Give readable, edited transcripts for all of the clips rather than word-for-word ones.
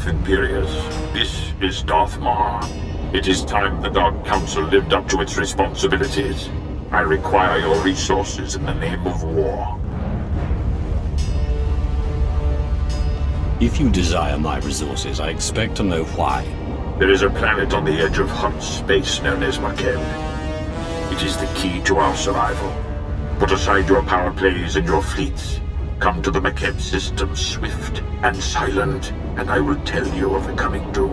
enough, Imperius. This is Darth Maul. It is time the Dark Council lived up to its responsibilities. I require your resources in the name of war. If you desire my resources, I expect to know why. There is a planet on the edge of Hutt space known as Makeb. It is the key to our survival. Put aside your power plays and your fleets. Come to the Makeb system swift and silent, and I will tell you of the coming doom.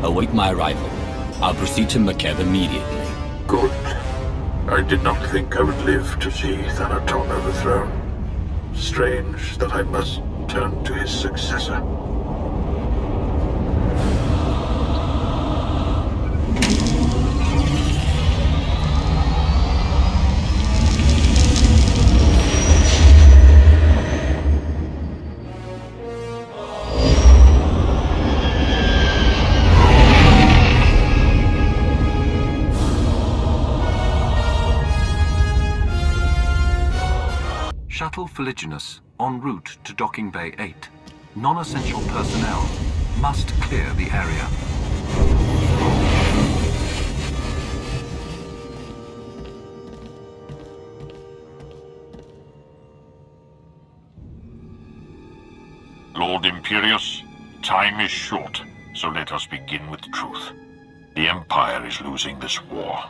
Await my arrival. I'll proceed to Makeb immediately. Good. I did not think I would live to see Thanaton overthrown. Strange that I must turn to his successor. Shuttle Fuliginous, en route to Docking Bay 8. Non-essential personnel must clear the area. Lord Imperius, time is short, so let us begin with truth. The Empire is losing this war.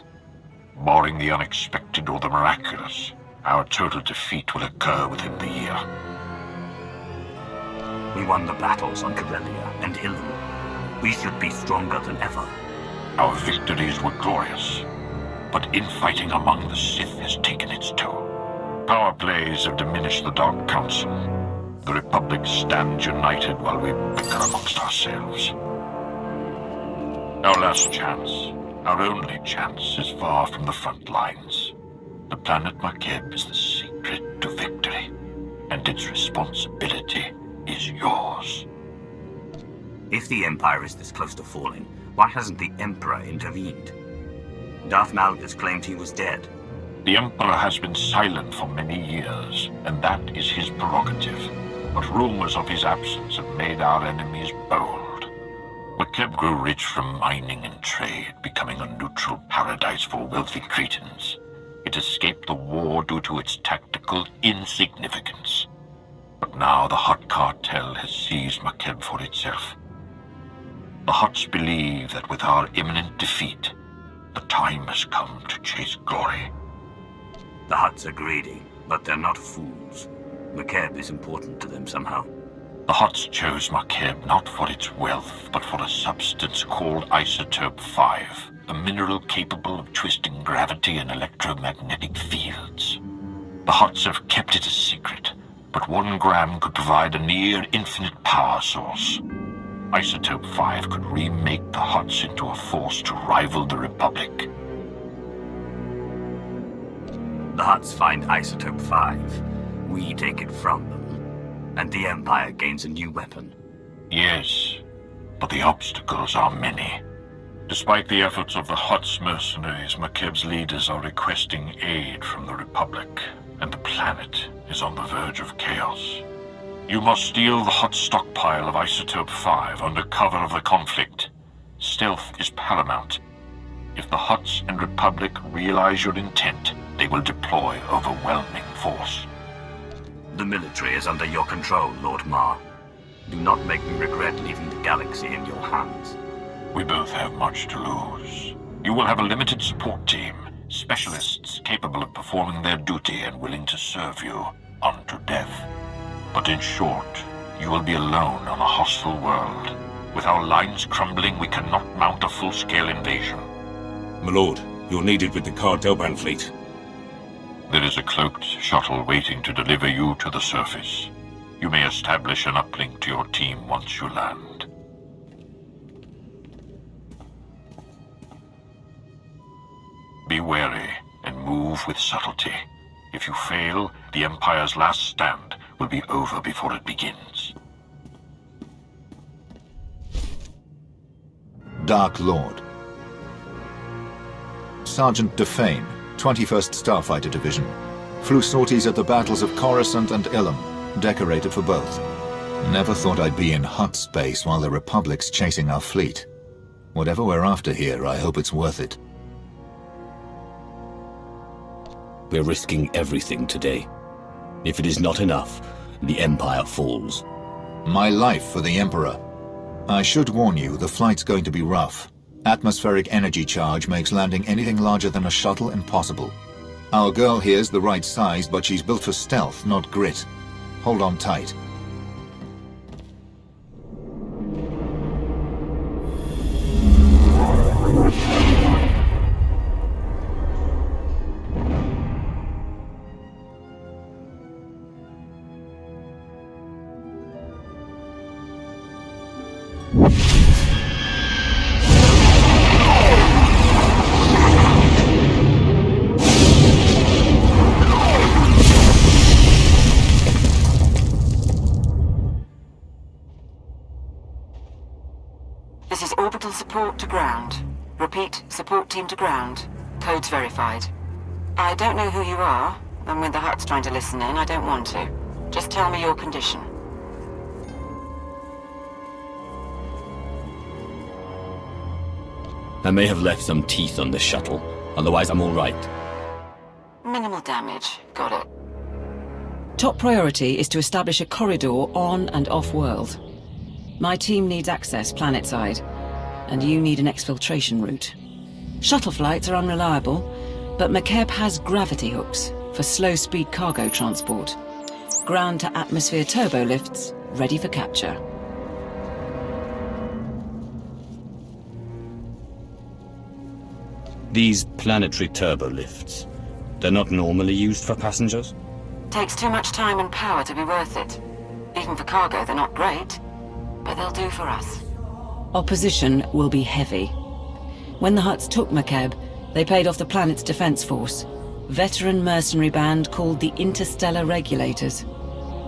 Barring the unexpected or the miraculous, our total defeat will occur within the year. We won the battles on Corellia and Ilum. We should be stronger than ever. Our victories were glorious, but infighting among the Sith has taken its toll. Power plays have diminished the Dark Council. The Republic stands united while we bicker amongst ourselves. Our last chance, our only chance, is far from the front lines. The planet Makeb is the secret to victory, and its responsibility is yours. If the Empire is this close to falling, why hasn't the Emperor intervened? Darth Malgus claimed he was dead. The Emperor has been silent for many years, and that is his prerogative. But rumors of his absence have made our enemies bold. Makeb grew rich from mining and trade, becoming a neutral paradise for wealthy Cretans. It escaped the war due to its tactical insignificance. But now the Hutt Cartel has seized Makeb for itself. The Hutts believe that with our imminent defeat, the time has come to chase glory. The Hutts are greedy, but they're not fools. Makeb is important to them somehow. The Hutts chose Makeb not for its wealth, but for a substance called isotope 5, a mineral capable of twisting gravity and electromagnetic fields. The Hutts have kept it a secret, but 1 gram could provide a near-infinite power source. Isotope 5 could remake the Hutts into a force to rival the Republic. The Hutts find Isotope 5. We take it from them, and the Empire gains a new weapon. Yes, but the obstacles are many. Despite the efforts of the Hutts mercenaries, Makeb's leaders are requesting aid from the Republic, and the planet is on the verge of chaos. You must steal the Hutt stockpile of Isotope 5 under cover of the conflict. Stealth is paramount. If the Hutts and Republic realize your intent, they will deploy overwhelming force. The military is under your control, Lord Mar. Do not make me regret leaving the galaxy in your hands. We both have much to lose. You will have a limited support team, specialists capable of performing their duty and willing to serve you unto death. But in short, you will be alone on a hostile world. With our lines crumbling, we cannot mount a full-scale invasion. My lord, you're needed with the Kardel fleet. There is a cloaked shuttle waiting to deliver you to the surface. You may establish an uplink to your team once you land. Be wary and move with subtlety. If you fail, the Empire's last stand will be over before it begins. Dark Lord. Sergeant Defane, 21st Starfighter Division. Flew sorties at the battles of Coruscant and Ilum, decorated for both. Never thought I'd be in Hutt space while the Republic's chasing our fleet. Whatever we're after here, I hope it's worth it. We're risking everything today. If it is not enough, the Empire falls. My life for the Emperor. I should warn you, the flight's going to be rough. Atmospheric energy charge makes landing anything larger than a shuttle impossible. Our girl here's the right size, but she's built for stealth, not grit. Hold on tight. This is orbital support to ground. Repeat, support team to ground. Codes verified. I don't know who you are, and when the Hutt's trying to listen in, I don't want to. Just tell me your condition. I may have left some teeth on this shuttle, otherwise I'm all right. Minimal damage. Got it. Top priority is to establish a corridor on and off-world. My team needs access planet-side, and you need an exfiltration route. Shuttle flights are unreliable, but McKeb has gravity hooks for slow-speed cargo transport. Ground-to-atmosphere turbo lifts ready for capture. These planetary turbo lifts, they're not normally used for passengers? Takes too much time and power to be worth it. Even for cargo, they're not great, but they'll do for us. Opposition will be heavy. When the Hutts took McKeb, they paid off the planet's defense force, veteran mercenary band called the Interstellar Regulators.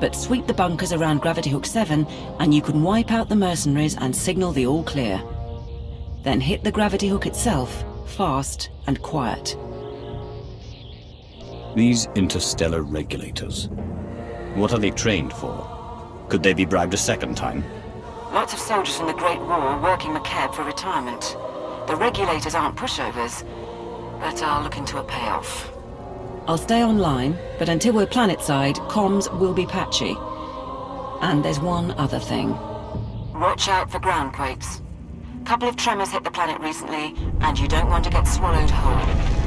But sweep the bunkers around Gravity Hook 7 and you can wipe out the mercenaries and signal the all clear. Then hit the Gravity Hook itself, fast and quiet. These Interstellar Regulators, what are they trained for? Could they be bribed a second time? Lots of soldiers from the Great War working McKeb for retirement. The regulators aren't pushovers, but are looking to a payoff. I'll stay online, but until we're planet-side, comms will be patchy. And there's one other thing. Watch out for ground quakes. Couple of tremors hit the planet recently, and you don't want to get swallowed whole.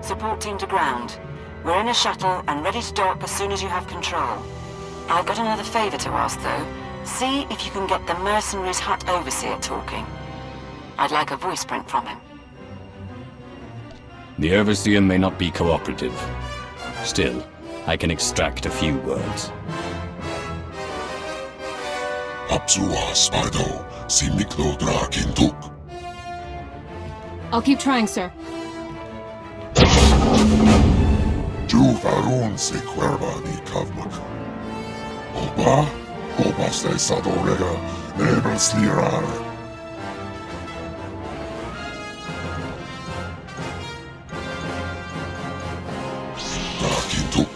Support team to ground. We're in a shuttle and ready to dock as soon as you have control. I've got another favor to ask, though. See if you can get the mercenaries' Hutt overseer talking. I'd like a voice print from him. The overseer may not be cooperative. Still, I can extract a few words. I'll keep trying, sir. Juvarun se cuerva ni kavmak. Oba, obas de sadorega, nebel slirar. Dakin tup.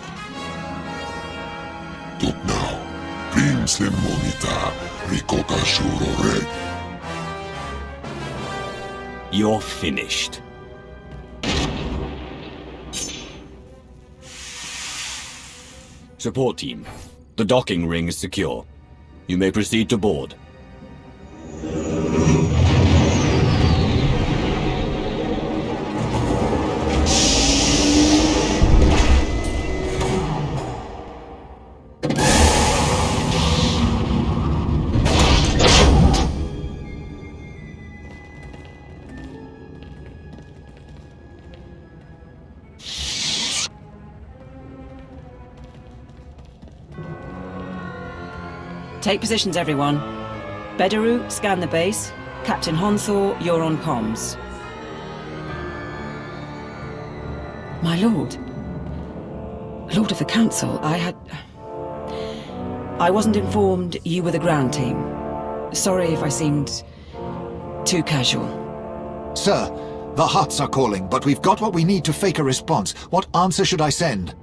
Tup now. Prims le monita, ricota shuro reg. You're finished. Support team, the docking ring is secure. You may proceed to board. Take positions, everyone. Bedaru, scan the base. Captain Honthor, you're on comms. My lord. Lord of the Council, I wasn't informed you were the ground team. Sorry if I seemed too casual. Sir, the Hutts are calling, but we've got what we need to fake a response. What answer should I send?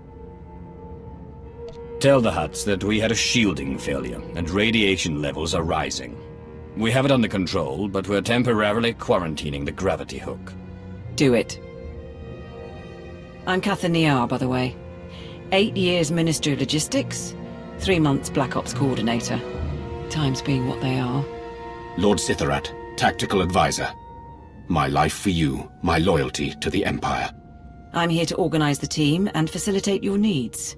Tell the Hutts that we had a shielding failure, and radiation levels are rising. We have it under control, but we're temporarily quarantining the gravity hook. Do it. I'm Catherine Niar, by the way. 8 years Ministry of Logistics, 3 months Black Ops Coordinator. Times being what they are. Lord Sitharat, Tactical Advisor. My life for you, my loyalty to the Empire. I'm here to organize the team and facilitate your needs.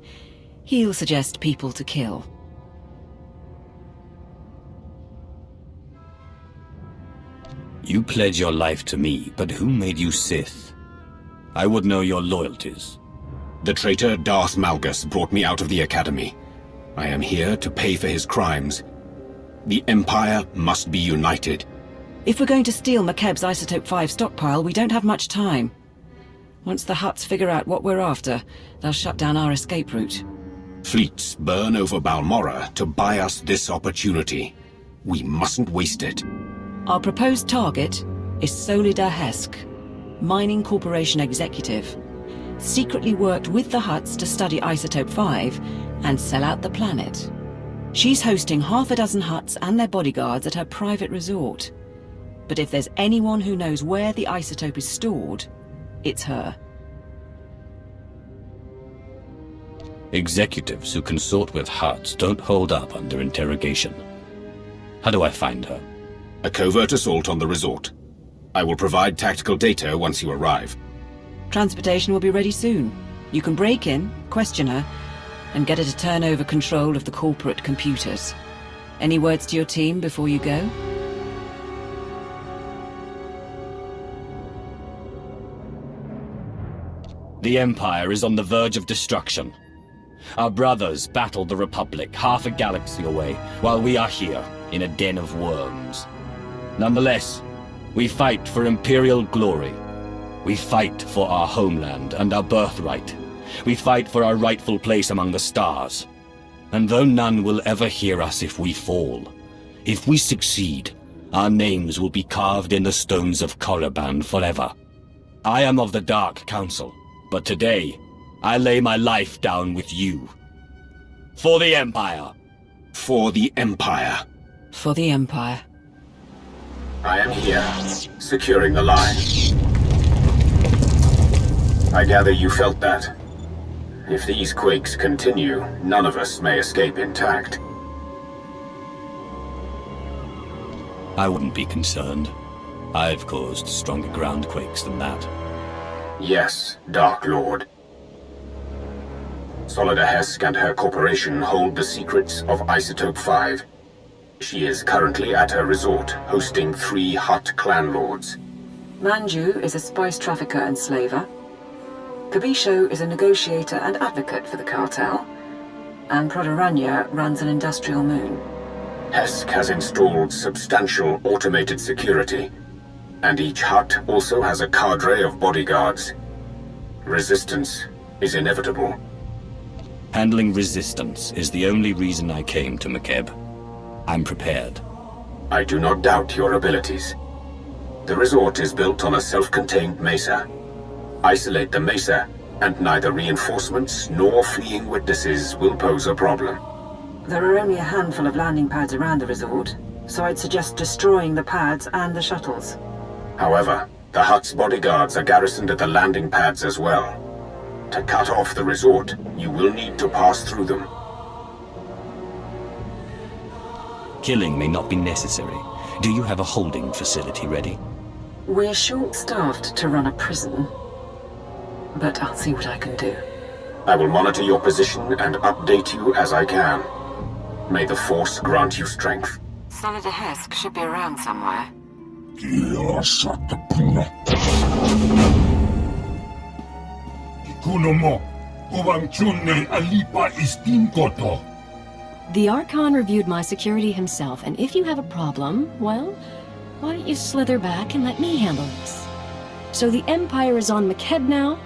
He'll suggest people to kill. You pledge your life to me, but who made you Sith? I would know your loyalties. The traitor Darth Malgus brought me out of the Academy. I am here to pay for his crimes. The Empire must be united. If we're going to steal McKeb's Isotope 5 stockpile, we don't have much time. Once the Hutts figure out what we're after, they'll shut down our escape route. Fleets burn over Balmorra to buy us this opportunity. We mustn't waste it. Our proposed target is Solida Hesk, Mining Corporation executive. Secretly worked with the Hutts to study Isotope 5 and sell out the planet. She's hosting half a dozen Hutts and their bodyguards at her private resort. But if there's anyone who knows where the isotope is stored, it's her. Executives who consort with Hutts don't hold up under interrogation. How do I find her? A covert assault on the resort. I will provide tactical data once you arrive. Transportation will be ready soon. You can break in, question her, and get her to turn over control of the corporate computers. Any words to your team before you go? The Empire is on the verge of destruction. Our brothers battled the Republic half a galaxy away, while we are here, in a den of worms. Nonetheless, we fight for Imperial glory. We fight for our homeland and our birthright. We fight for our rightful place among the stars. And though none will ever hear us if we fall, if we succeed, our names will be carved in the stones of Korriban forever. I am of the Dark Council, but today, I lay my life down with you. For the Empire. For the Empire. For the Empire. I am here, securing the line. I gather you felt that. If these quakes continue, none of us may escape intact. I wouldn't be concerned. I've caused stronger ground quakes than that. Yes, Dark Lord. Solida Hesk and her corporation hold the secrets of Isotope 5. She is currently at her resort, hosting 3 Hutt clan lords. Manju is a spice trafficker and slaver. Kabisho is a negotiator and advocate for the cartel. And Prodoranya runs an industrial moon. Hesk has installed substantial automated security, and each Hutt also has a cadre of bodyguards. Resistance is inevitable. Handling resistance is the only reason I came to McKeb. I'm prepared. I do not doubt your abilities. The resort is built on a self-contained mesa. Isolate the mesa, and neither reinforcements nor fleeing witnesses will pose a problem. There are only a handful of landing pads around the resort, so I'd suggest destroying the pads and the shuttles. However, the Hutt's bodyguards are garrisoned at the landing pads as well. To cut off the resort, you will need to pass through them. Killing may not be necessary. Do you have a holding facility ready? We're short-staffed to run a prison, but I'll see what I can do. I will monitor your position and update you as I can. May the Force grant you strength. Solida Hesk should be around somewhere. The Archon reviewed my security himself, and if you have a problem, well, why don't you slither back and let me handle this? So the Empire is on McKeb now?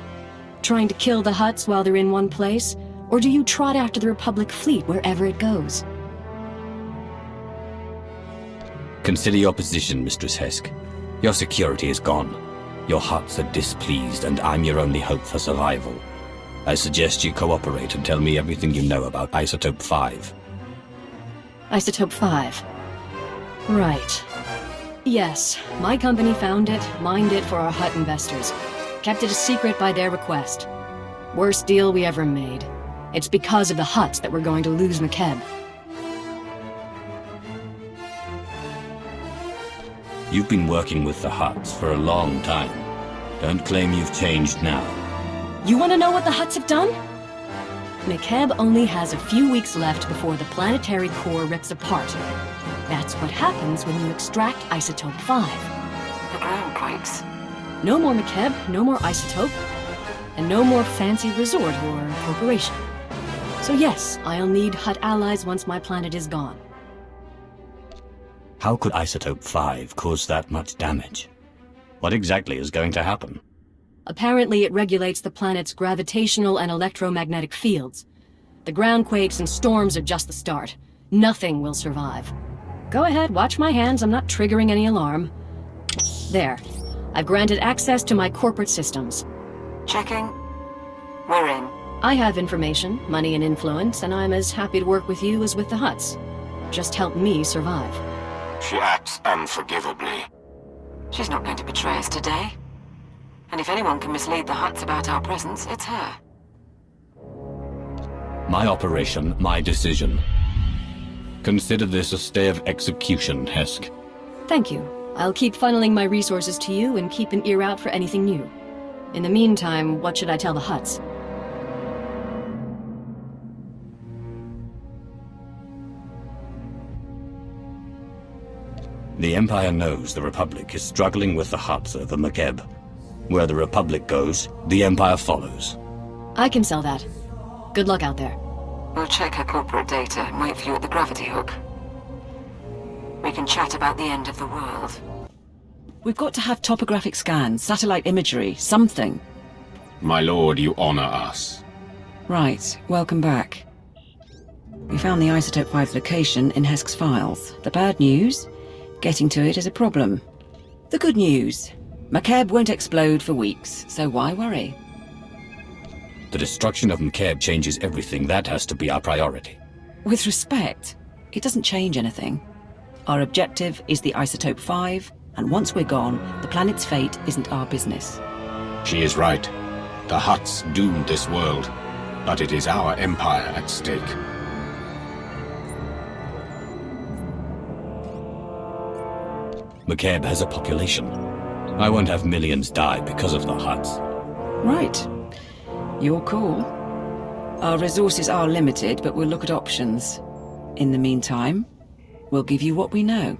Trying to kill the Hutts while they're in one place? Or do you trot after the Republic fleet wherever it goes? Consider your position, Mistress Hesk. Your security is gone. Your Hutts are displeased, and I'm your only hope for survival. I suggest you cooperate and tell me everything you know about Isotope 5. Isotope 5. Right. Yes, my company found it, mined it for our Hutt investors. Kept it a secret by their request. Worst deal we ever made. It's because of the Hutts that we're going to lose McKeb. You've been working with the Hutts for a long time. Don't claim you've changed now. You want to know what the Hutts have done? McKeb only has a few weeks left before the planetary core rips apart. That's what happens when you extract Isotope 5. The ground quakes. No more McKeb, no more Isotope, and no more fancy resort or corporation. So yes, I'll need Hutt allies once my planet is gone. How could Isotope 5 cause that much damage? What exactly is going to happen? Apparently it regulates the planet's gravitational and electromagnetic fields. The ground quakes and storms are just the start. Nothing will survive. Go ahead, watch my hands, I'm not triggering any alarm. There. I've granted access to my corporate systems. Checking. We're in. I have information, money and influence, and I'm as happy to work with you as with the Hutts. Just help me survive. She acts unforgivably. She's not going to betray us today. And if anyone can mislead the Hutts about our presence, it's her. My operation, my decision. Consider this a stay of execution, Hesk. Thank you. I'll keep funneling my resources to you and keep an ear out for anything new. In the meantime, what should I tell the Hutts? The Empire knows the Republic is struggling with the Hutts over McKeb. Where the Republic goes, the Empire follows. I can sell that. Good luck out there. We'll check her corporate data and wait for you at the gravity hook. We can chat about the end of the world. We've got to have topographic scans, satellite imagery, something. My lord, you honor us. Right, welcome back. We found the Isotope 5 location in Hesk's files. The bad news? Getting to it is a problem. The good news? McKeb won't explode for weeks, so why worry? The destruction of McKeb changes everything. That has to be our priority. With respect, it doesn't change anything. Our objective is the Isotope 5, and once we're gone, the planet's fate isn't our business. She is right. The Hutts doomed this world, but it is our empire at stake. McKeb has a population. I won't have millions die because of the Hutts. Right. Your call. Our resources are limited, but we'll look at options. In the meantime, we'll give you what we know.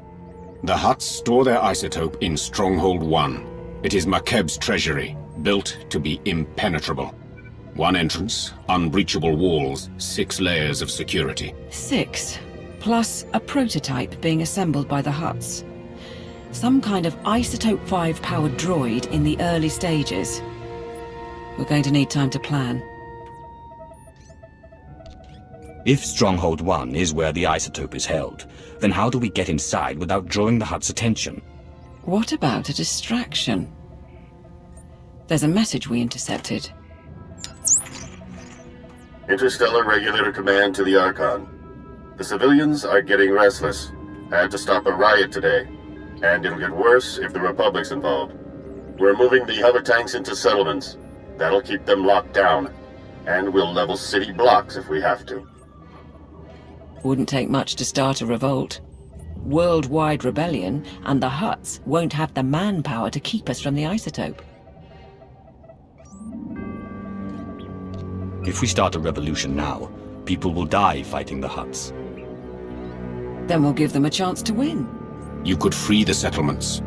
The Hutts store their isotope in Stronghold 1. It is McKeb's treasury, built to be impenetrable. One entrance, unbreachable walls, 6 layers of security. 6, plus a prototype being assembled by the Hutts. Some kind of Isotope 5 powered droid in the early stages. We're going to need time to plan. If Stronghold 1 is where the isotope is held, then how do we get inside without drawing the Hutts' attention? What about a distraction? There's a message we intercepted. Interstellar Regulator Command to the Archon. The civilians are getting restless. Had to stop a riot today. And it'll get worse if the Republic's involved. We're moving the hover tanks into settlements. That'll keep them locked down. And we'll level city blocks if we have to. Wouldn't take much to start a revolt. Worldwide rebellion, and the Hutts won't have the manpower to keep us from the isotope. If we start a revolution now, people will die fighting the Hutts. Then we'll give them a chance to win. You could free the settlements.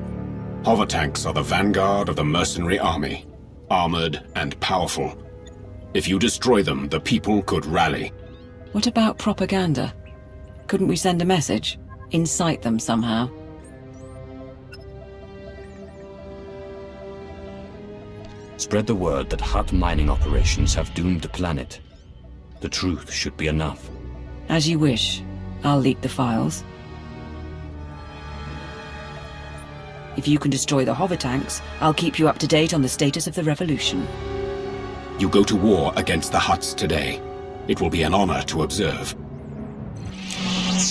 Hover tanks are the vanguard of the mercenary army. Armored and powerful. If you destroy them, the people could rally. What about propaganda? Couldn't we send a message? Incite them somehow? spread the word that Hutt mining operations have doomed the planet. The truth should be enough. As you wish. I'll leak the files. If you can destroy the hover tanks, I'll keep you up to date on the status of the revolution. You go to war against the Hutts today. It will be an honor to observe.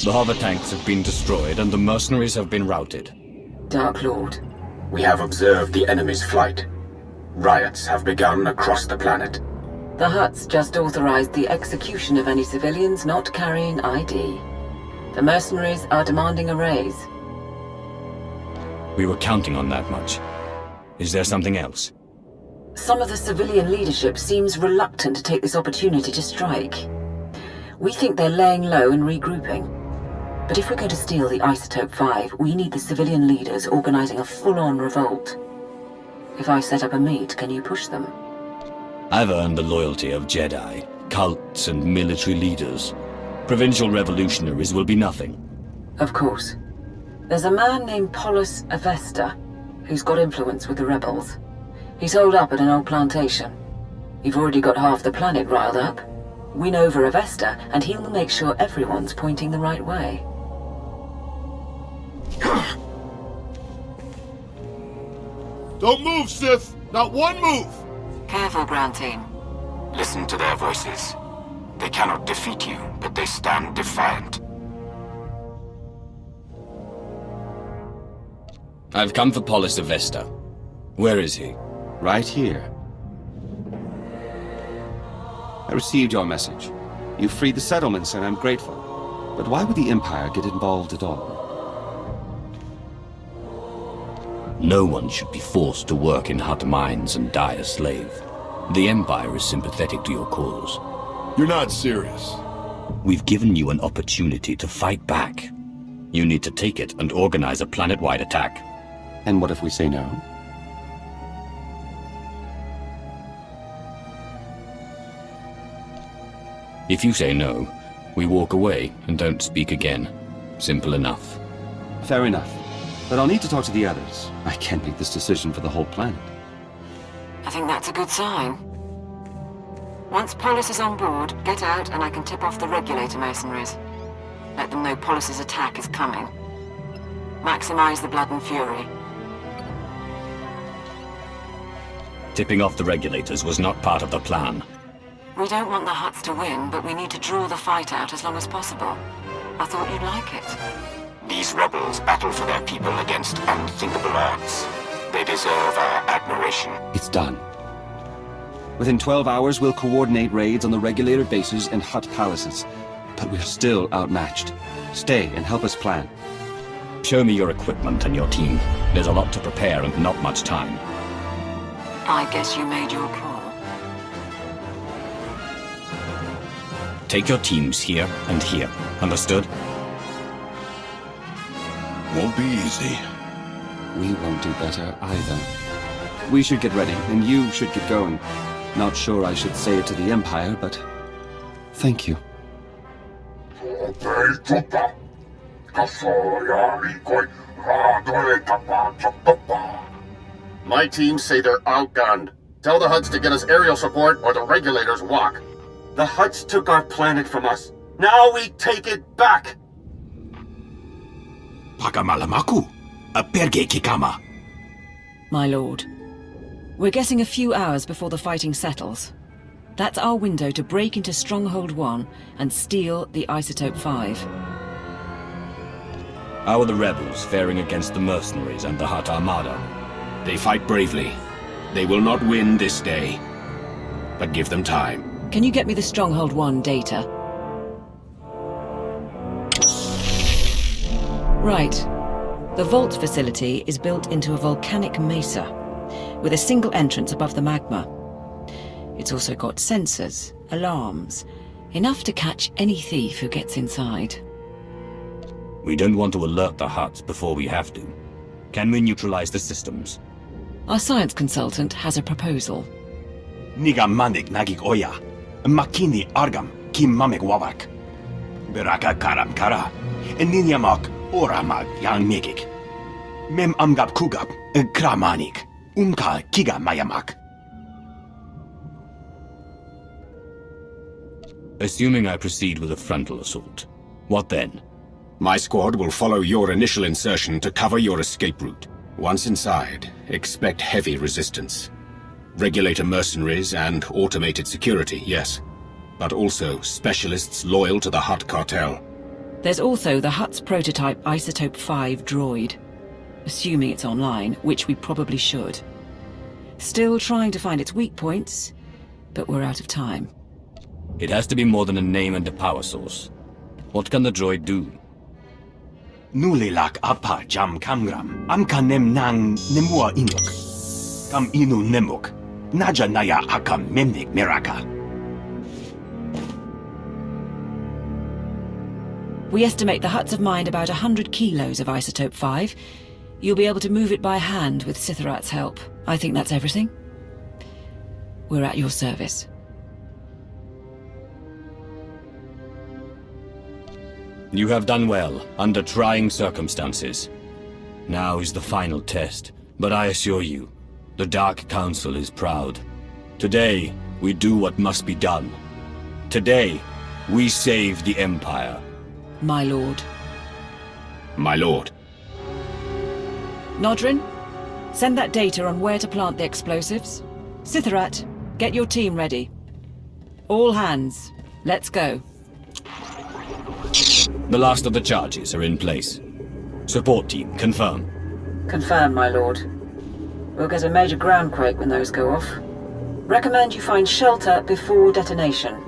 The hover tanks have been destroyed and the mercenaries have been routed. Dark Lord. We have observed the enemy's flight. Riots have begun across the planet. The Hutts just authorized the execution of any civilians not carrying ID. The mercenaries are demanding a raise. We were counting on that much. Is there something else? Some of the civilian leadership seems reluctant to take this opportunity to strike. We think they're laying low and regrouping. But if we're going to steal the Isotope 5, we need the civilian leaders organizing a full-on revolt. If I set up a meet, can you push them? I've earned the loyalty of Jedi, cults, and military leaders. Provincial revolutionaries will be nothing. Of course. There's a man named Polis Avesta, who's got influence with the rebels. He's holed up at an old plantation. You've already got half the planet riled up. Win over Avesta, and he'll make sure everyone's pointing the right way. Don't move, Sith! Not one move! Careful, ground team. Listen to their voices. They cannot defeat you, but they stand defiant. I've come for Polis Avesta. Where is he? Right here. I received your message. You freed the settlements, and I'm grateful. But why would the Empire get involved at all? No one should be forced to work in Hutt mines and die a slave. The Empire is sympathetic to your cause. You're not serious. We've given you an opportunity to fight back. You need to take it and organize a planet-wide attack. And what if we say no? If you say no, we walk away and don't speak again. Simple enough. Fair enough. But I'll need to talk to the others. I can't make this decision for the whole planet. I think that's a good sign. Once Polis is on board, get out and I can tip off the regulator mercenaries. Let them know Polis's attack is coming. Maximize the blood and fury. Tipping off the regulators was not part of the plan. We don't want the Hutts to win, but we need to draw the fight out as long as possible. I thought you'd like it. These rebels battle for their people against unthinkable odds. They deserve our admiration. It's done. Within 12 hours, we'll coordinate raids on the regulator bases and Hutt palaces. But we're still outmatched. Stay and help us plan. Show me your equipment and your team. There's a lot to prepare and not much time. I guess you made your call. Take your teams here and here. Understood? Won't be easy. We won't do better either. We should get ready, and you should get going. Not sure I should say it to the Empire, but thank you. My teams say they're outgunned. Tell the Hutts to get us aerial support or the regulators walk. The Hutts took our planet from us. Now we take it back! Pakamalamaku, aperge kikama. My lord. We're getting a few hours before the fighting settles. That's our window to break into Stronghold 1 and steal the Isotope 5. How are the rebels faring against the mercenaries and the Hutt Armada? They fight bravely. They will not win this day. But give them time. Can you get me the Stronghold 1 data? Right. The vault facility is built into a volcanic mesa, with a single entrance above the magma. It's also got sensors, alarms, enough to catch any thief who gets inside. We don't want to alert the Hutts before we have to. Can we neutralize the systems? Our science consultant has a proposal. Niga mandik nagik oya. Makini argam kim mamek wawak. Beraka karam kara. Eninyamak oramag yang megik. Mem amgap kugap kramanik. Umka kiga mayamak. Assuming I proceed with a frontal assault, what then? My squad will follow your initial insertion to cover your escape route. Once inside, expect heavy resistance. Regulator mercenaries and automated security, yes. But also specialists loyal to the Hutt cartel. There's also the Hutt's prototype Isotope 5 droid. Assuming it's online, which we probably should. Still trying to find its weak points, but we're out of time. It has to be more than a name and a power source. What can the droid do? Nulilak apa jam kamgram. Amka nem nang nemua inuk. Kam inu nemuk. Naja naya akam memnik miraka. We estimate the Hutts have mined about 100 kilos of Isotope 5. You'll be able to move it by hand with Sithorat's help. I think that's everything. We're at your service. You have done well, under trying circumstances. Now is the final test, but I assure you, the Dark Council is proud. Today, we do what must be done. Today, we save the Empire. My lord. My lord. Nodrin, send that data on where to plant the explosives. Sithorat, get your team ready. All hands, let's go. The last of the charges are in place. Support team, confirm. Confirm, my lord. We'll get a major groundquake when those go off. Recommend you find shelter before detonation.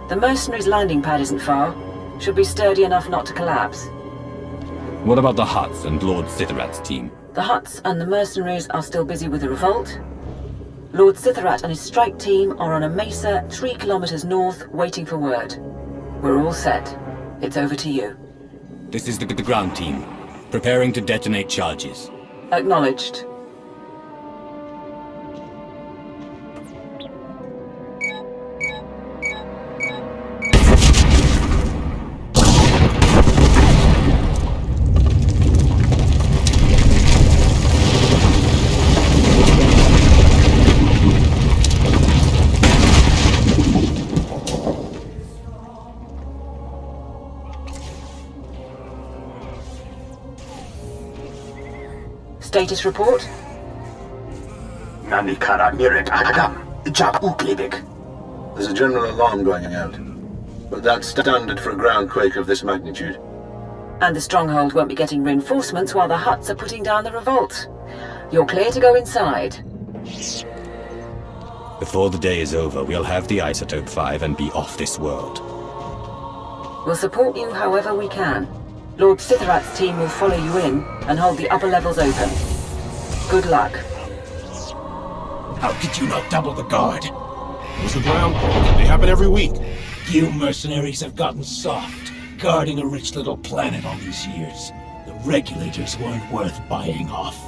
The mercenaries' landing pad isn't far. Should be sturdy enough not to collapse. What about the Hutts and Lord Sithorat's team? The Hutts and the mercenaries are still busy with the revolt. Lord Sithorat and his strike team are on a mesa 3 kilometers north, waiting for word. We're all set. It's over to you. This is the ground team, preparing to detonate charges. Acknowledged. Status report? Nanikara Mirik Agam, Jab Uklibik. There's a general alarm going out, but that's standard for a groundquake of this magnitude. And the stronghold won't be getting reinforcements while the Hutts are putting down the revolt. You're clear to go inside. Before the day is over, we'll have the Isotope 5 and be off this world. We'll support you however we can. Lord Sithorat's team will follow you in and hold the upper levels open. Good luck. How could you not double the guard? It was a groundquake. They happen every week. You mercenaries have gotten soft, guarding a rich little planet all these years. The regulators weren't worth buying off.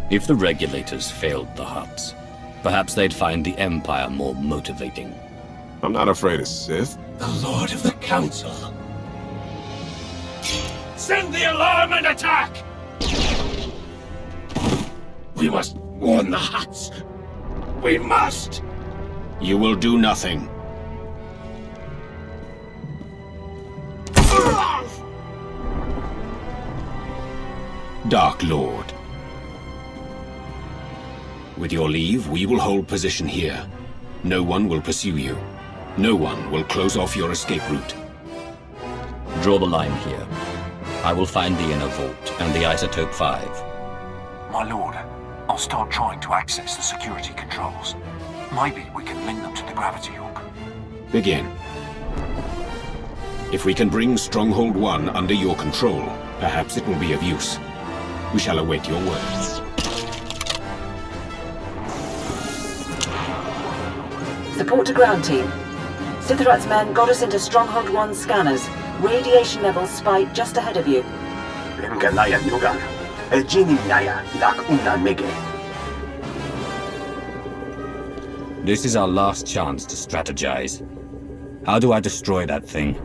If the regulators failed the Hutts, perhaps they'd find the Empire more motivating. I'm not afraid of Sith. The Lord of the Council. Send the alarm and attack! We must warn the Hutts. We must! You will do nothing. Dark Lord. With your leave, we will hold position here. No one will pursue you. No one will close off your escape route. Draw the line here. I will find the inner vault and the Isotope 5. My lord, I'll start trying to access the security controls. Maybe we can link them to the gravity hook. Begin. If we can bring Stronghold 1 under your control, perhaps it will be of use. We shall await your words. Support to ground team. Sithorat's men got us into Stronghold 1 scanners. Radiation levels spike just ahead of you. This is our last chance to strategize. How do I destroy that thing?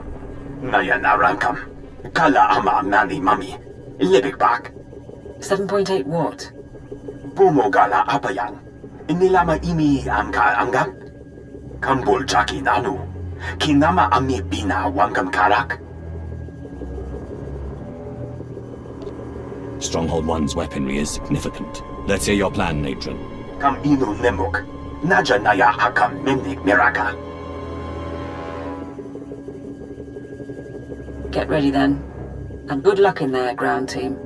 7.8 watt. Kambol Jaki Nanu. Kinama Ami Bina Wangam Karak. Stronghold 1's weaponry is significant. Let's hear your plan, Natron. Kam Inu Nemuk. Naja Naya Hakam Mimnik Miraka. Get ready then. And good luck in there, ground team.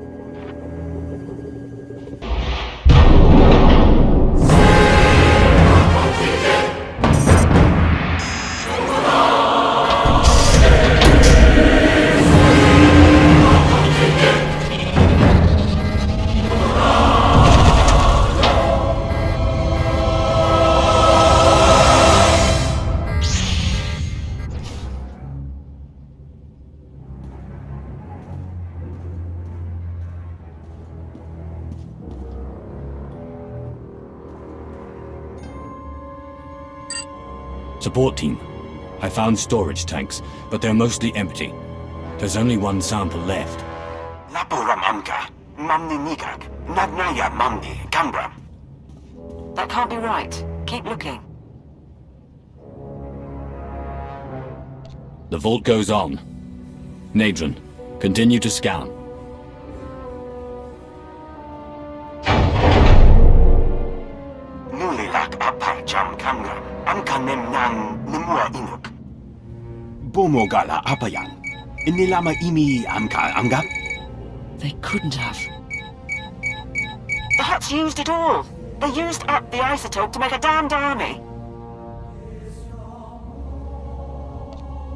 Support team. I found storage tanks, but they're mostly empty. There's only one sample left. Lapuram Amka. Mamni Nigak. Nagnaya Mamni. Kambram. That can't be right. Keep looking. The vault goes on. Nadron, continue to scan. Nulilak Apa Jam Kamgram. Amka Nemnan Nemua Inuk. Bomogala Apayan. Inilama Imi Amka Amgap? They couldn't have. The Hutts used it all. They used up the isotope to make a damned army.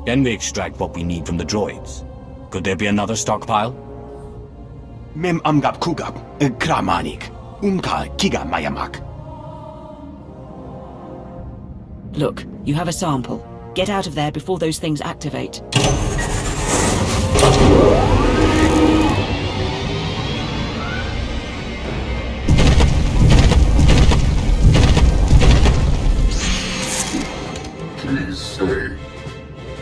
Can we extract what we need from the droids? Could there be another stockpile? Mem Amgap Kugap. Kramanik. Umka Kiga Mayamak. Look, you have a sample. Get out of there before those things activate. Please stay.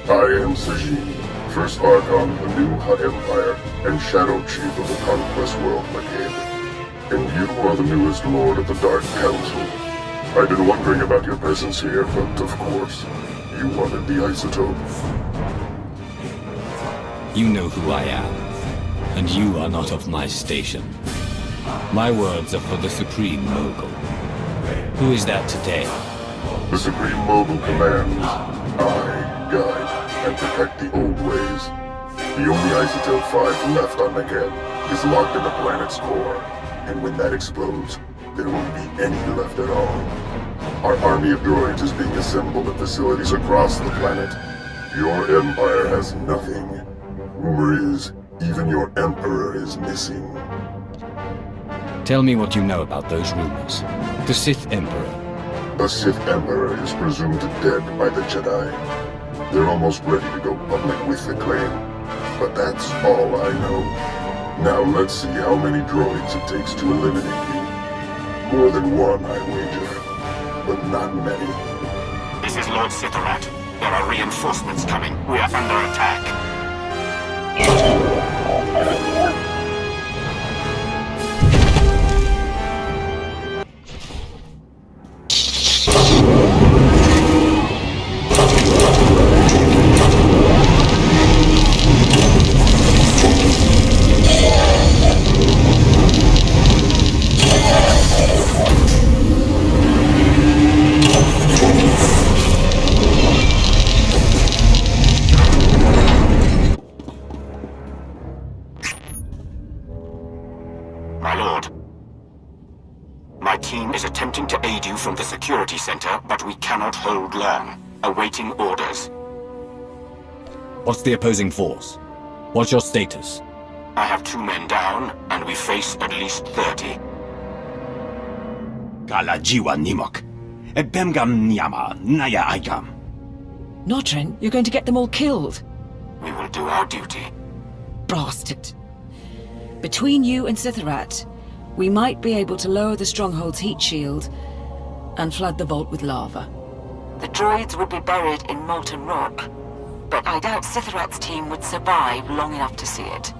I am Sajin, First Archon of the new Hutt Empire and Shadow Chief of the Conquest World McCabe. And you are the newest Lord of the Dark Council. I've been wondering about your presence here, but of course, you wanted the isotope. You know who I am, and you are not of my station. My words are for the Supreme Mogul. Who is that today? The Supreme Mogul commands. I guide and protect the old ways. The only isotope 5 left on Megeb is locked in the planet's core, and when that explodes, there won't be any left at all. Our army of droids is being assembled at facilities across the planet. Your empire has nothing. Rumor is, even your emperor is missing. Tell me what you know about those rumors. The Sith Emperor. A Sith Emperor is presumed dead by the Jedi. They're almost ready to go public with the claim. But that's all I know. Now let's see how many droids it takes to eliminate you. More than one, I wager. But not many. This is Lord Sithorat. There are reinforcements coming. We are under attack. From the security center, but we cannot hold long. Awaiting orders. What's the opposing force? What's your status? I have 2 men down, and we face at least 30. Gala Jiwa Nimok. Bemgam Nyama Naya Aikam. Notrin, you're going to get them all killed. We will do our duty. Bastard. Between you and Sithorat, we might be able to lower the Stronghold's heat shield and flood the vault with lava. The droids would be buried in molten rock, but I doubt Sithorat's team would survive long enough to see it.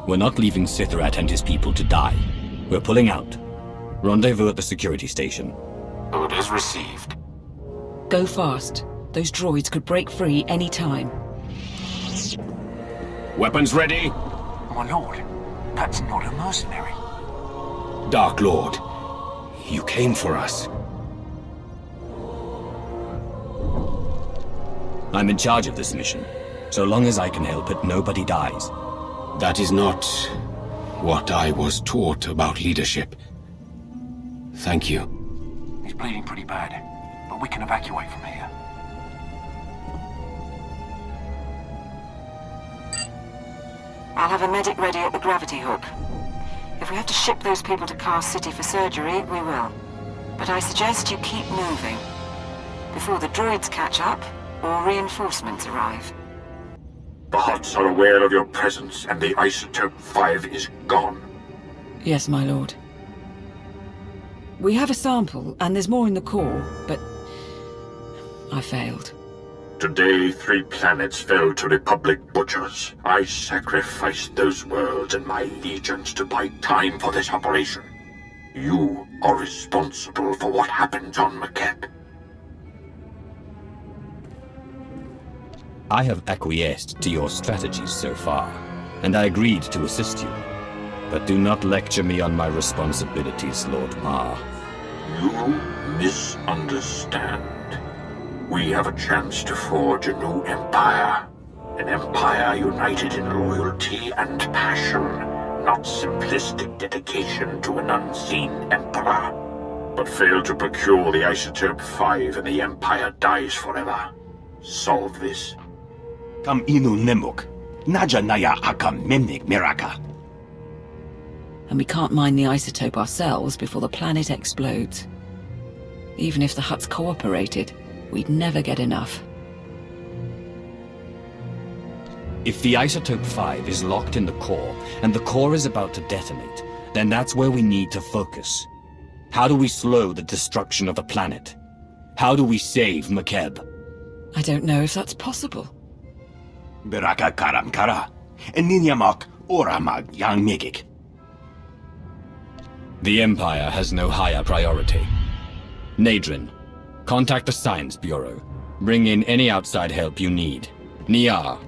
We're not leaving Sithorat and his people to die. We're pulling out. Rendezvous at the security station. Orders received. Go fast. Those droids could break free any time. Weapons ready? My lord, that's not a mercenary. Dark Lord, you came for us. I'm in charge of this mission. So long as I can help it, nobody dies. That is not what I was taught about leadership. Thank you. He's bleeding pretty bad, but we can evacuate from here. I'll have a medic ready at the gravity hook. If we have to ship those people to Cast City for surgery, we will. But I suggest you keep moving. Before the droids catch up, or reinforcements arrive. The Hutts are aware of your presence, and the Isotope 5 is gone. Yes, my lord. We have a sample, and there's more in the core, but I failed. Today, 3 planets fell to Republic butchers. I sacrificed those worlds and my legions to buy time for this operation. You are responsible for what happened on McKeb. I have acquiesced to your strategies so far, and I agreed to assist you. But do not lecture me on my responsibilities, Lord Mar. You misunderstand. We have a chance to forge a new empire. An empire united in loyalty and passion, not simplistic dedication to an unseen emperor. But fail to procure the Isotope 5 and the empire dies forever. Solve this. Kam inu nemuk. Naja naya akam memnik miraka. And we can't mine the isotope ourselves before the planet explodes. Even if the Hutts cooperated, we'd never get enough. If the Isotope 5 is locked in the core, and the core is about to detonate, then that's where we need to focus. How do we slow the destruction of the planet? How do we save McKeb? I don't know if that's possible. Beraka karam kara. Eninyamak oramag yang megik. The Empire has no higher priority. Nadrin, contact the Science Bureau. Bring in any outside help you need. Niar,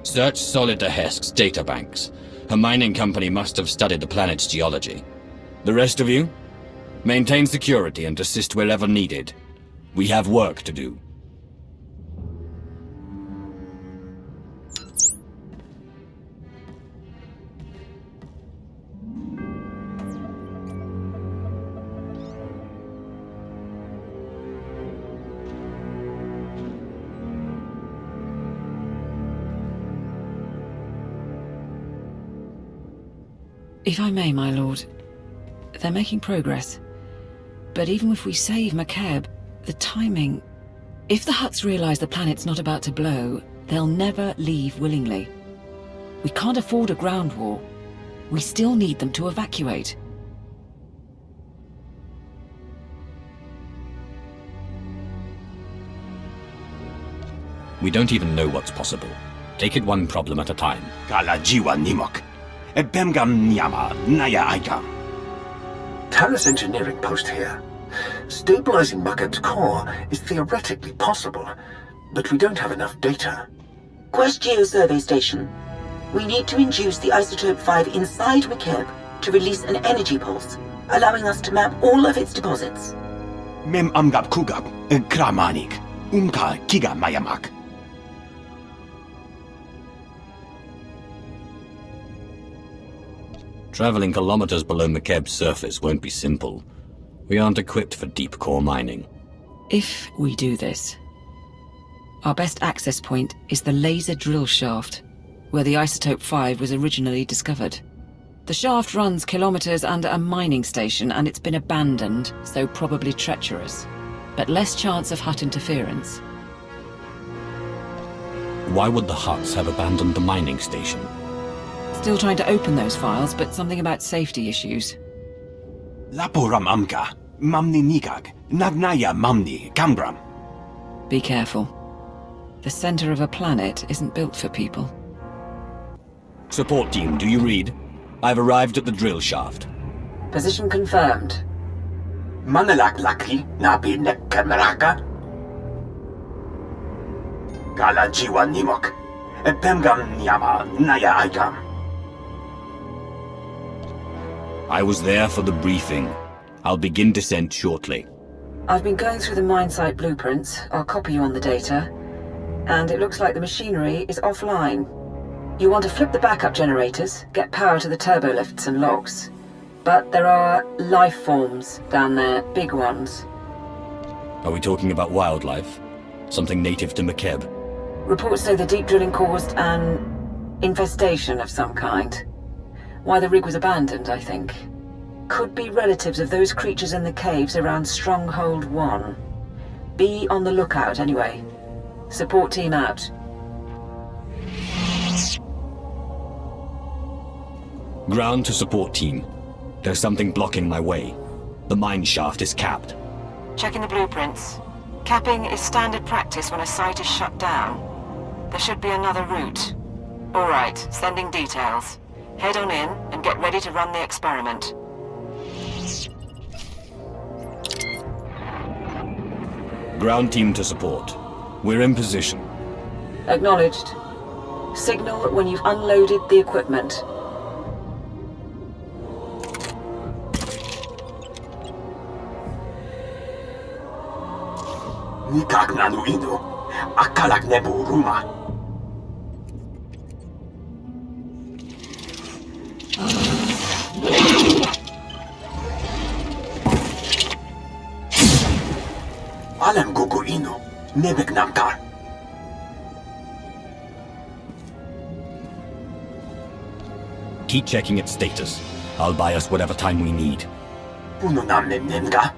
search Solid Hesk's databanks. Her mining company must have studied the planet's geology. The rest of you, maintain security and assist wherever needed. We have work to do. If I may, my lord, they're making progress. But even if we save McKeb, the timing... If the Hutts realize the planet's not about to blow, they'll never leave willingly. We can't afford a ground war. We still need them to evacuate. We don't even know what's possible. Take it one problem at a time. Kala jiwa nimok. Ebemgam nyama naya aikam. Terrace engineering post here. Stabilizing McKeb's core is theoretically possible, but we don't have enough data. Quest Geo Survey Station. We need to induce the Isotope 5 inside McKeb to release an energy pulse, allowing us to map all of its deposits. Mem amgab kugab kramanik. Umka kiga mayamak. Traveling kilometers below McKeb's surface won't be simple. We aren't equipped for deep core mining. If we do this, our best access point is the laser drill shaft, where the Isotope 5 was originally discovered. The shaft runs kilometers under a mining station, and it's been abandoned, so probably treacherous. But less chance of Hutt interference. Why would the Hutts have abandoned the mining station? Still trying to open those files, but something about safety issues. Laporam amka. Mamni nikag. Nagnaya mamni kambram. Be careful. The center of a planet isn't built for people. Support team, do you read? I've arrived at the drill shaft. Position confirmed. Manalak laki nabi nekkemeraka. Gala jiwa nimok. Pemgam nyama naya aigam. I was there for the briefing. I'll begin descent shortly. I've been going through the mine site blueprints. I'll copy you on the data. And it looks like the machinery is offline. You want to flip the backup generators, get power to the turbo lifts and logs. But there are life forms down there, big ones. Are we talking about wildlife? Something native to McKeb? Reports say the deep drilling caused an infestation of some kind. Why the rig was abandoned, I think. Could be relatives of those creatures in the caves around Stronghold 1. Be on the lookout anyway. Support team out. Ground to support team. There's something blocking my way. The mine shaft is capped. Checking the blueprints. Capping is standard practice when a site is shut down. There should be another route. Alright, sending details. Head on in and get ready to run the experiment. Ground team to support. We're in position. Acknowledged. Signal when you've unloaded the equipment. Nikak nanu indo. Akalak nebu ruma. Alam gugu ino. Nebek namkar. Keep checking its status. I'll buy us whatever time we need. Puno nam nemga.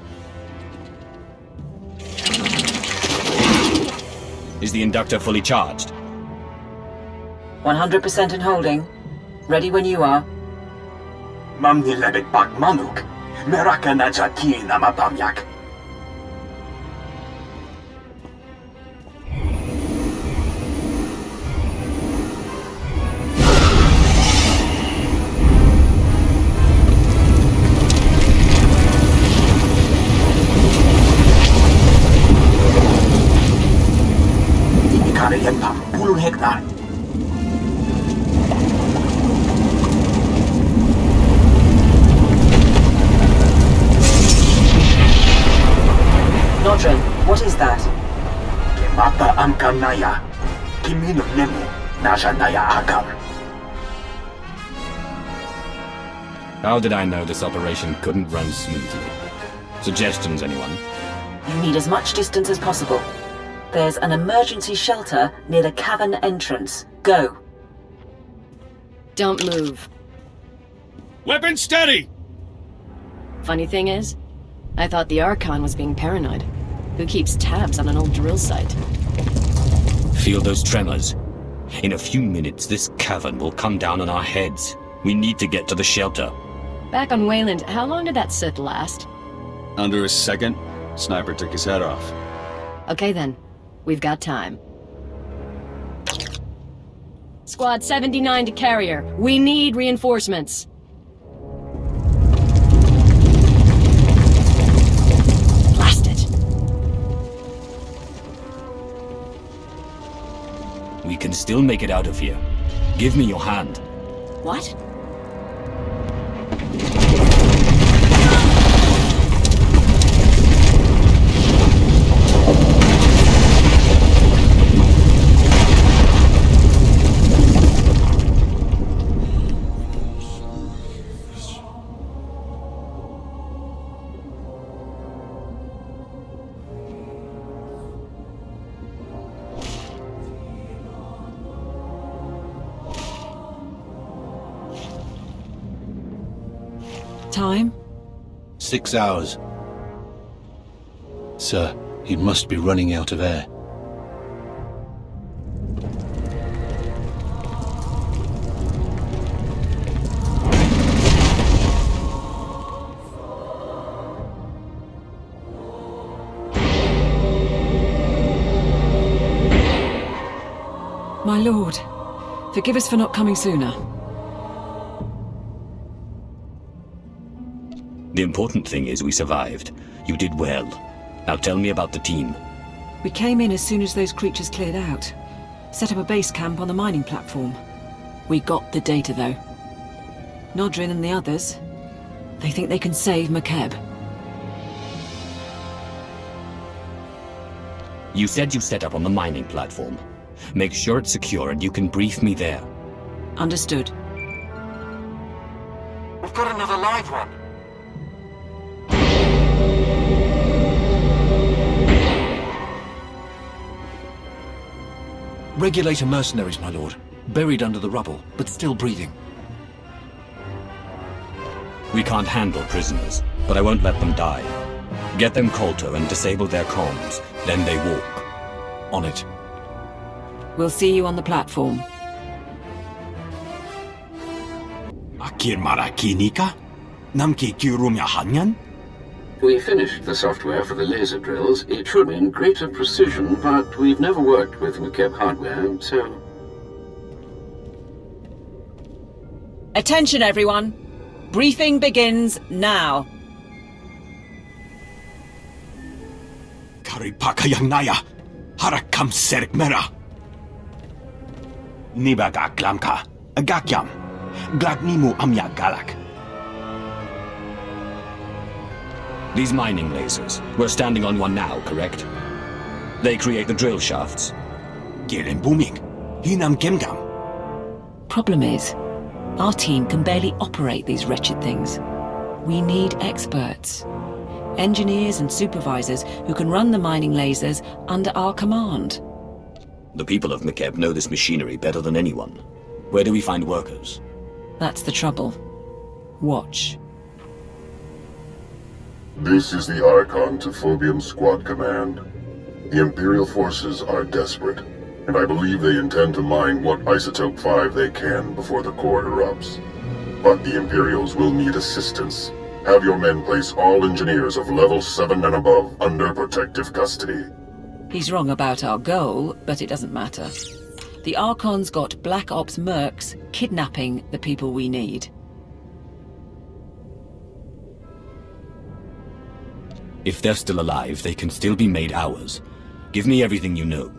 Is the inductor fully charged? 100% in holding. Ready when you are. Mamni lebek bak manuk. Meraka najaki nama pamyak. hektar. Nodrin, what is that? Kimapa amkam naya. Kimino nemu nasha naya akam. How did I know this operation couldn't run smoothly? Suggestions, anyone? You need as much distance as possible. There's an emergency shelter near the cavern entrance. Go. Don't move. Weapon steady! Funny thing is, I thought the Archon was being paranoid. Who keeps tabs on an old drill site? Feel those tremors? In a few minutes, this cavern will come down on our heads. We need to get to the shelter. Back on Wayland, how long did that Sith last? Under a second, Sniper took his head off. Okay then, we've got time. Squad 79 to carrier. We need reinforcements. Blast it. We can still make it out of here. Give me your hand. What? Time? 6 hours. Sir, he must be running out of air. My lord, forgive us for not coming sooner. The important thing is we survived. You did well. Now tell me about the team. We came in as soon as those creatures cleared out. Set up a base camp on the mining platform. We got the data, though. Nodrin and the others, they think they can save McKeb. You said you set up on the mining platform. Make sure it's secure and you can brief me there. Understood. We've got another live one. Regulator mercenaries, my lord. Buried under the rubble, but still breathing. We can't handle prisoners, but I won't let them die. Get them kotor and disable their comms. Then they walk. On it. We'll see you on the platform. Akir marakinika? Namki kirumya hanyan? We finished the software for the laser drills. It should mean greater precision, but we've never worked with McKeb hardware, so... Attention, everyone. Briefing begins now. Karipaka yang naya. Harakam serik mera. Nibaga glamka. Agakyam. Glagnimu amya galak. These mining lasers. We're standing on one now, correct? They create the drill shafts. Girin booming. Hinam gemgam. Problem is, our team can barely operate these wretched things. We need experts. Engineers and supervisors who can run the mining lasers under our command. The people of McKeb know this machinery better than anyone. Where do we find workers? That's the trouble. Watch. This is the Archon to Phobium Squad Command. The Imperial forces are desperate, and I believe they intend to mine what isotope 5 they can before the core erupts. But the Imperials will need assistance. Have your men place all engineers of level 7 and above under protective custody. He's wrong about our goal, but it doesn't matter. The Archon's got Black Ops mercs kidnapping the people we need. If they're still alive, they can still be made ours. Give me everything you know.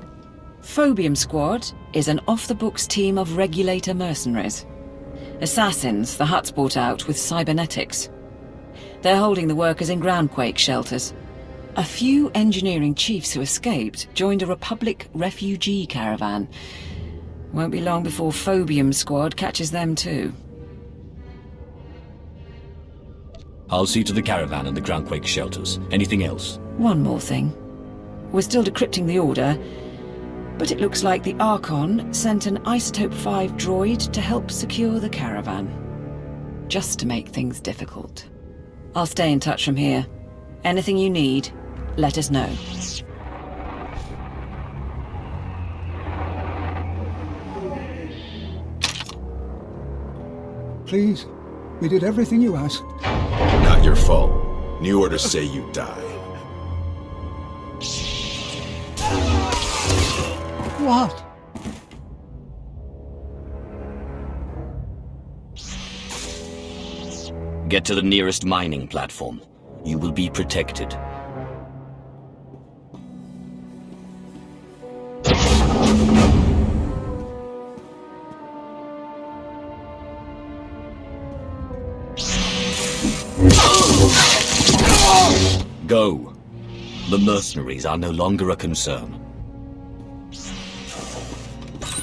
Phobium Squad is an off-the-books team of regulator mercenaries. Assassins the Hutts brought out with cybernetics. They're holding the workers in groundquake shelters. A few engineering chiefs who escaped joined a Republic refugee caravan. Won't be long before Phobium Squad catches them too. I'll see to the caravan and the groundquake shelters. Anything else? One more thing. We're still decrypting the order, but it looks like the Archon sent an Isotope 5 droid to help secure the caravan. Just to make things difficult. I'll stay in touch from here. Anything you need, let us know. Please, we did everything you asked. Not your fault. New orders say you die. What? Get to the nearest mining platform. You will be protected. Go. The mercenaries are no longer a concern.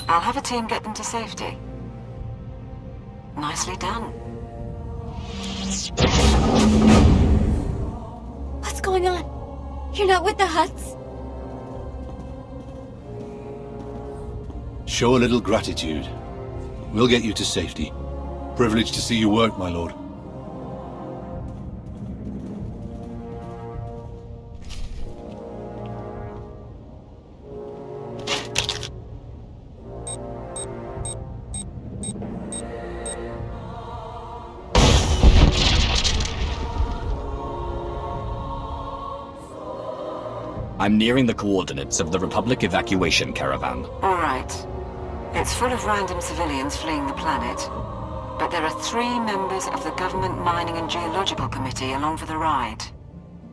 I'll have a team get them to safety. Nicely done. What's going on? You're not with the Hutts? Show a little gratitude. We'll get you to safety. Privileged to see you work, my lord. I'm nearing the coordinates of the Republic evacuation caravan. All right. It's full of random civilians fleeing the planet. But there are 3 members of the Government Mining and Geological Committee along for the ride.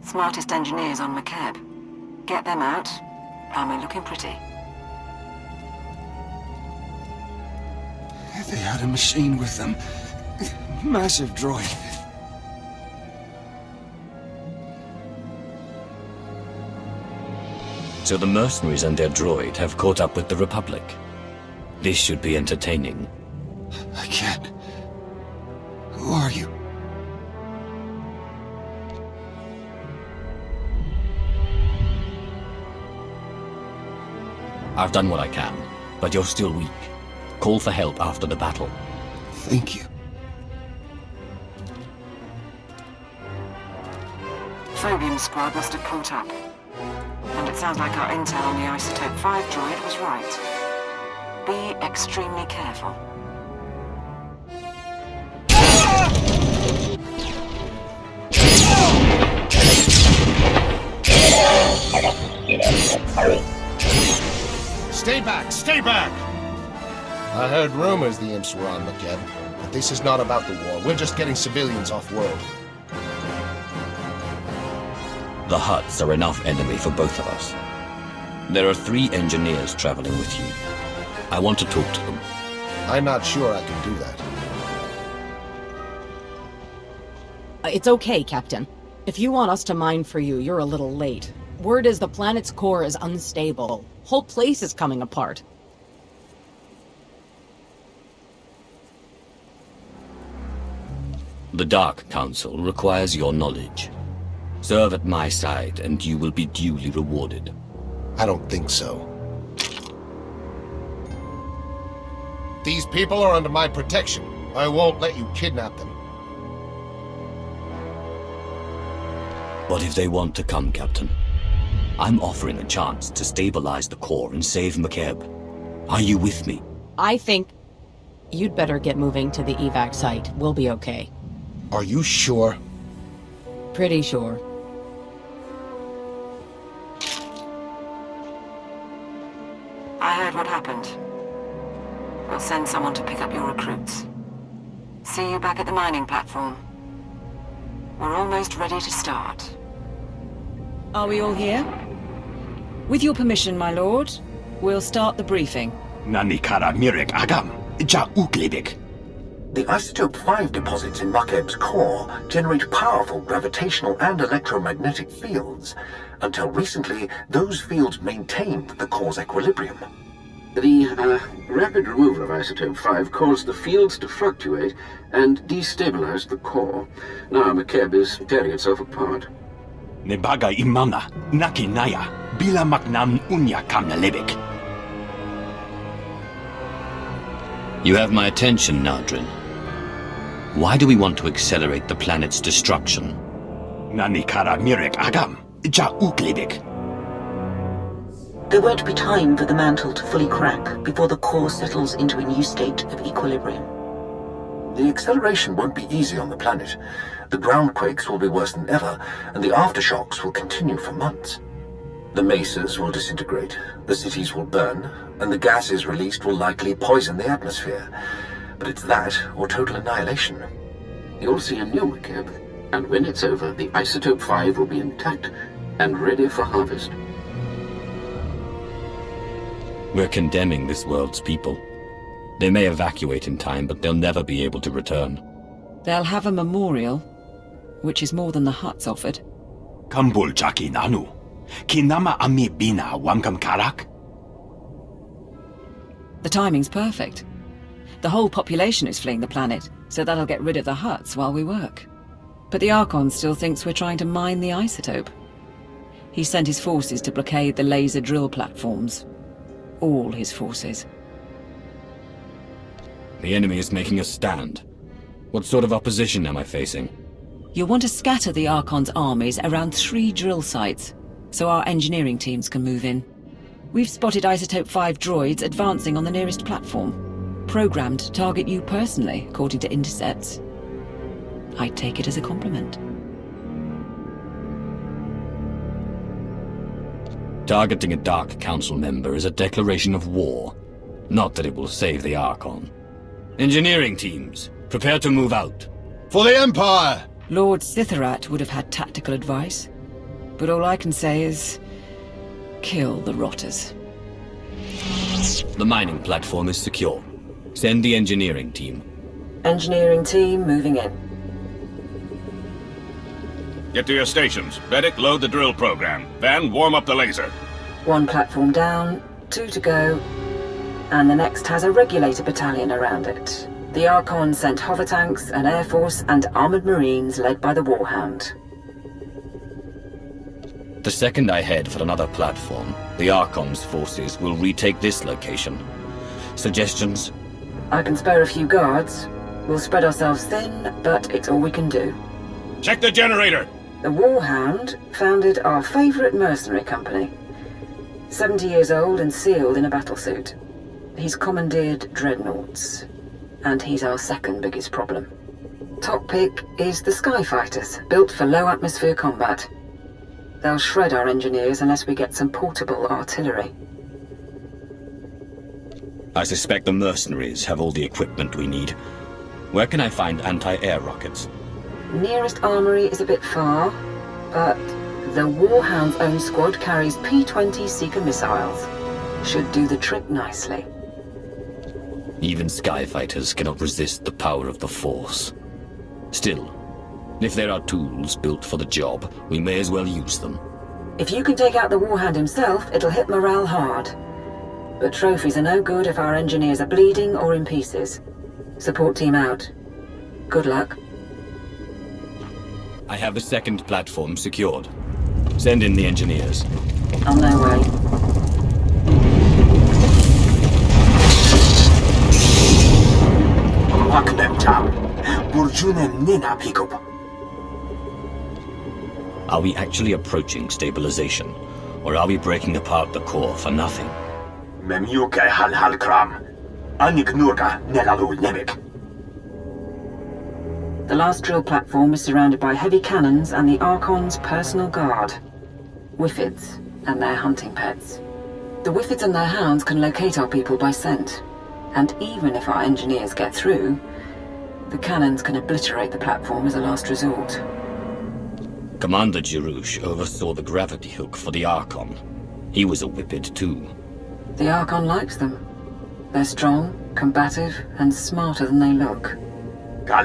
Smartest engineers on McKeb. Get them out, and we're looking pretty. They had a machine with them. Massive droid. So the mercenaries and their droid have caught up with the Republic. This should be entertaining. I can't. Who are you? I've done what I can, but you're still weak. Call for help after the battle. Thank you. Phobium squad must have caught up. And it sounds like our intel on the Isotope 5 droid was right. Be extremely careful. Stay back! Stay back! I heard rumors the imps were on McKeb, but this is not about the war. We're just getting civilians off-world. The Hutts are enough enemy for both of us. There are 3 engineers traveling with you. I want to talk to them. I'm not sure I can do that. It's okay, Captain. If you want us to mine for you, you're a little late. Word is the planet's core is unstable. Whole place is coming apart. The Dark Council requires your knowledge. Serve at my side, and you will be duly rewarded. I don't think so. These people are under my protection. I won't let you kidnap them. What if they want to come, Captain? I'm offering a chance to stabilize the core and save McKeb. Are you with me? I think you'd better get moving to the evac site. We'll be okay. Are you sure? Pretty sure. I heard what happened. We'll send someone to pick up your recruits. See you back at the mining platform. We're almost ready to start. Are we all here? With your permission, my lord, we'll start the briefing. Nanikara mirek agam, ja uklibik. The Isotope 5 deposits in McKeb's core generate powerful gravitational and electromagnetic fields. Until recently, those fields maintained the core's equilibrium. The rapid removal of Isotope 5 caused the fields to fluctuate and destabilized the core. Now McKeb is tearing itself apart. Nebaga imana, naki naya, bila maknam unya kamnalebik. You have my attention, Nardrin. Why do we want to accelerate the planet's destruction? Nanikara mirek agam, ja uklibik. There won't be time for the mantle to fully crack before the core settles into a new state of equilibrium. The acceleration won't be easy on the planet. The ground quakes will be worse than ever, and the aftershocks will continue for months. The mesas will disintegrate, the cities will burn, and the gases released will likely poison the atmosphere. But it's that or total annihilation. You'll see a new McKeb, and when it's over, the Isotope 5 will be intact and ready for harvest. We're condemning this world's people. They may evacuate in time, but they'll never be able to return. They'll have a memorial, which is more than the Hutts offered. Kambul jaki nanu, kinama ami bina wamkam karak. The timing's perfect. The whole population is fleeing the planet, so that'll get rid of the Hutts while we work. But the Archon still thinks we're trying to mine the isotope. He sent his forces to blockade the laser drill platforms. All his forces. The enemy is making a stand. What sort of opposition am I facing? You'll want to scatter the Archon's armies around 3 drill sites, so our engineering teams can move in. We've spotted Isotope 5 droids advancing on the nearest platform, programmed to target you personally, according to intercepts. I take it as a compliment. Targeting a Dark Council member is a declaration of war. Not that it will save the Archon. Engineering teams, Prepare to move out. For the Empire! Lord Sitharat would have had tactical advice, but all I can say is kill the rotters. The mining platform is secure. Send the engineering team. Engineering team moving in. Get to your stations. Medic, load the drill program. Van, warm up the laser. 1 platform down, 2 to go, and the next has a regulator battalion around it. The Archon sent hover tanks, an air force, and armored marines led by the Warhound. The second I head for another platform, the Archon's forces will retake this location. Suggestions? I can spare a few guards. We'll spread ourselves thin, but it's all we can do. Check the generator! The Warhound founded our favorite mercenary company. 70 years old and sealed in a battlesuit. He's commandeered dreadnoughts, and he's our second biggest problem. Top pick is the Skyfighters, built for low-atmosphere combat. They'll shred our engineers unless we get some portable artillery. I suspect the mercenaries have all the equipment we need. Where can I find anti-air rockets? Nearest armory is a bit far, but the Warhound's own squad carries P-20 Seeker missiles. Should do the trick nicely. Even Skyfighters cannot resist the power of the Force. Still, if there are tools built for the job, we may as well use them. If you can take out the Warhound himself, it'll hit morale hard. But trophies are no good if our engineers are bleeding or in pieces. Support team out. Good luck. I have the second platform secured. Send in the engineers. On their way. Are we actually approaching stabilization, or are we breaking apart the core for nothing? The last drill platform is surrounded by heavy cannons and the Archon's personal guard. Whiffids and their hunting pets. The Whiffids and their hounds can locate our people by scent. And even if our engineers get through, the cannons can obliterate the platform as a last resort. Commander Jirush oversaw the gravity hook for the Archon. He was a Whippid too. The Archon likes them. They're strong, combative, and smarter than they look. I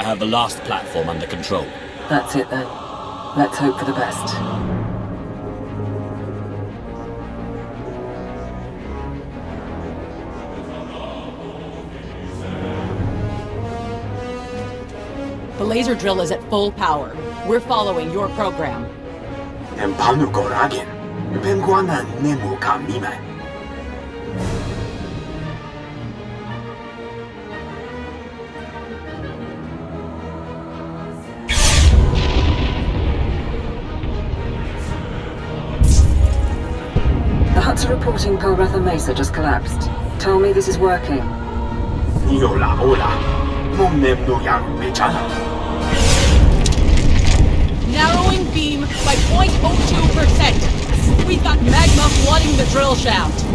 have the last platform under control. That's it then. Let's hope for the best. The laser drill is at full power. We're following your program. The Hutts are reporting Polratha Mesa just collapsed. Tell me this is working. Narrowing beam by 0.02%. We've got magma flooding the drill shaft.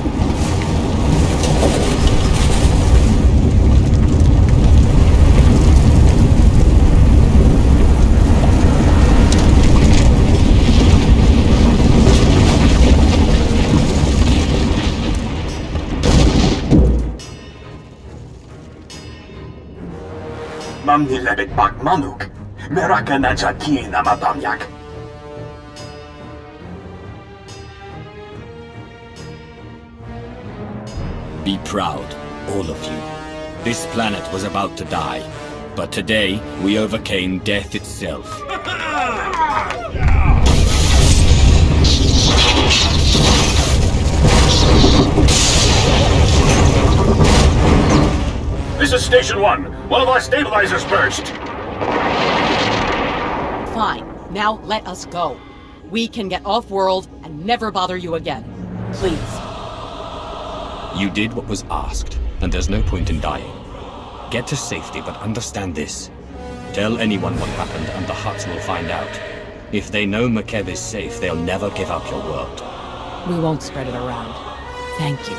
Mamni lebek bak manuk. Meraka najaki nama bamyak. Be proud, all of you. This planet was about to die, but today we overcame death itself. This is Station 1. One of our stabilizers burst. Fine. Now let us go. We can get off-world and never bother you again. Please. You did what was asked, and there's no point in dying. Get to safety, but understand this. Tell anyone what happened, and the Hutts will find out. If they know Makeb is safe, they'll never give up your world. We won't spread it around. Thank you.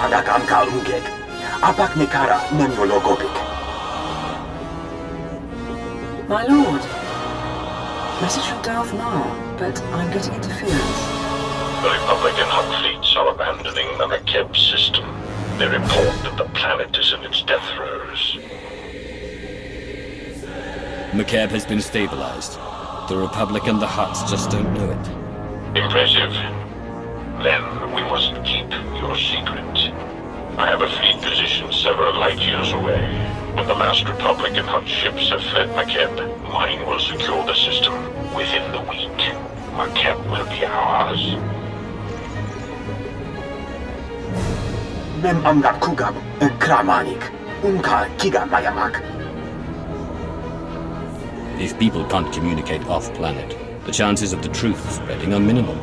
Agakam kalungek. Apak nekara nemnologopik. My lord. Message from Darth Maul, but I'm getting interference. The Republic and Hutt fleets are abandoning the McKeb system. They report that the planet is in its death throes. McKeb has been stabilized. The Republic and the Hutts just don't know it. Impressive. Then we must keep your secret. I have a fleet positioned several light years away. When the last Republic and Hutt ships have fled McKeb, mine will secure the system within the week. McKeb will be ours. Mem amgap kugab kramanik. Unka kiga mayamak. If people can't communicate off-planet, the chances of the truth spreading are minimal.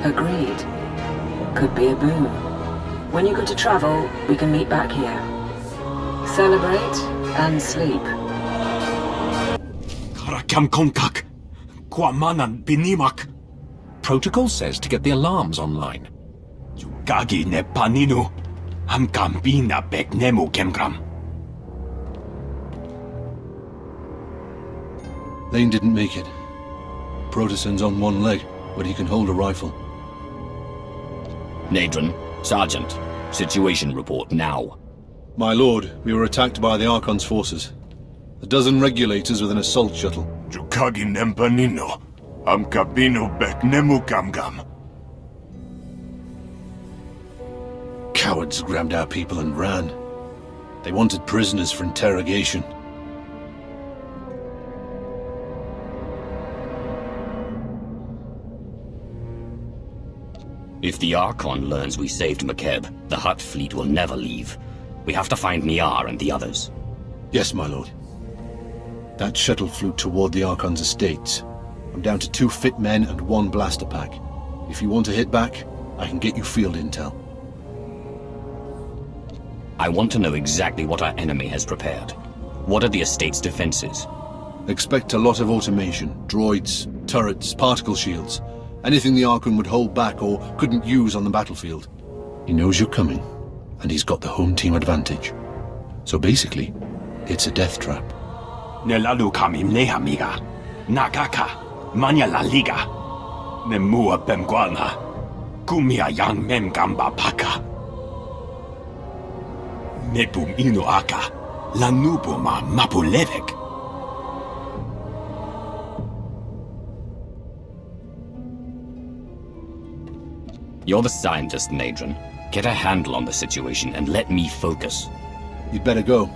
Agreed. Could be a boon. When you're good to travel, we can meet back here. Celebrate and sleep. Karakam konkak. Kwamanan binimak. Protocol says to get the alarms online. Gagi ne paninu. Amkambina beknemu kemgram. Lane didn't make it. Protosen's on one leg, but he can hold a rifle. Nadron, Sergeant, situation report now. My lord, we were attacked by the Archon's forces. A dozen regulators with an assault shuttle. Jukagi nempanino. Amkabino beknemu kamgam. Cowards grabbed our people and ran. They wanted prisoners for interrogation. If the Archon learns we saved McKeb, the Hutt fleet will never leave. We have to find Niar and the others. Yes, my lord. That shuttle flew toward the Archon's estates. I'm down to 2 fit men and 1 blaster pack. If you want to hit back, I can get you field intel. I want to know exactly what our enemy has prepared. What are the estate's defenses? Expect a lot of automation, droids, turrets, particle shields. Anything the Archon would hold back or couldn't use on the battlefield. He knows you're coming, and he's got the home team advantage. So basically, it's a death trap. Nelalu kamim nehamiga. Nakaka. Manya la liga. Nemua bemguana. Kumia yang mem gamba paka. Mepum inu aka. Lanubuma mapulevek. You're the scientist, Nadron. Get a handle on the situation and let me focus. You'd better go.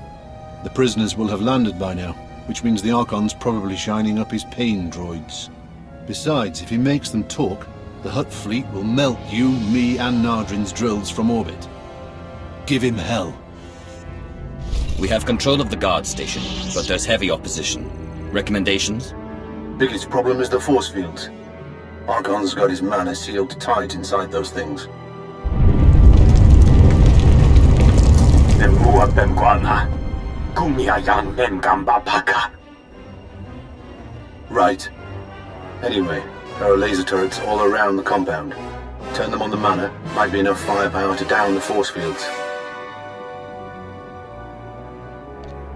The prisoners will have landed by now, which means the Archon's probably shining up his pain droids. Besides, if he makes them talk, the Hutt fleet will melt you, me, and Nardrin's drills from orbit. Give him hell. We have control of the guard station, but there's heavy opposition. Recommendations? Biggest problem is the force fields. Archon's got his mana sealed tight inside those things. Nemua bemguana. Kumia yang mem gamba paka. Right. Anyway, there are laser turrets all around the compound. Turn them on the mana, might be enough firepower to down the force fields.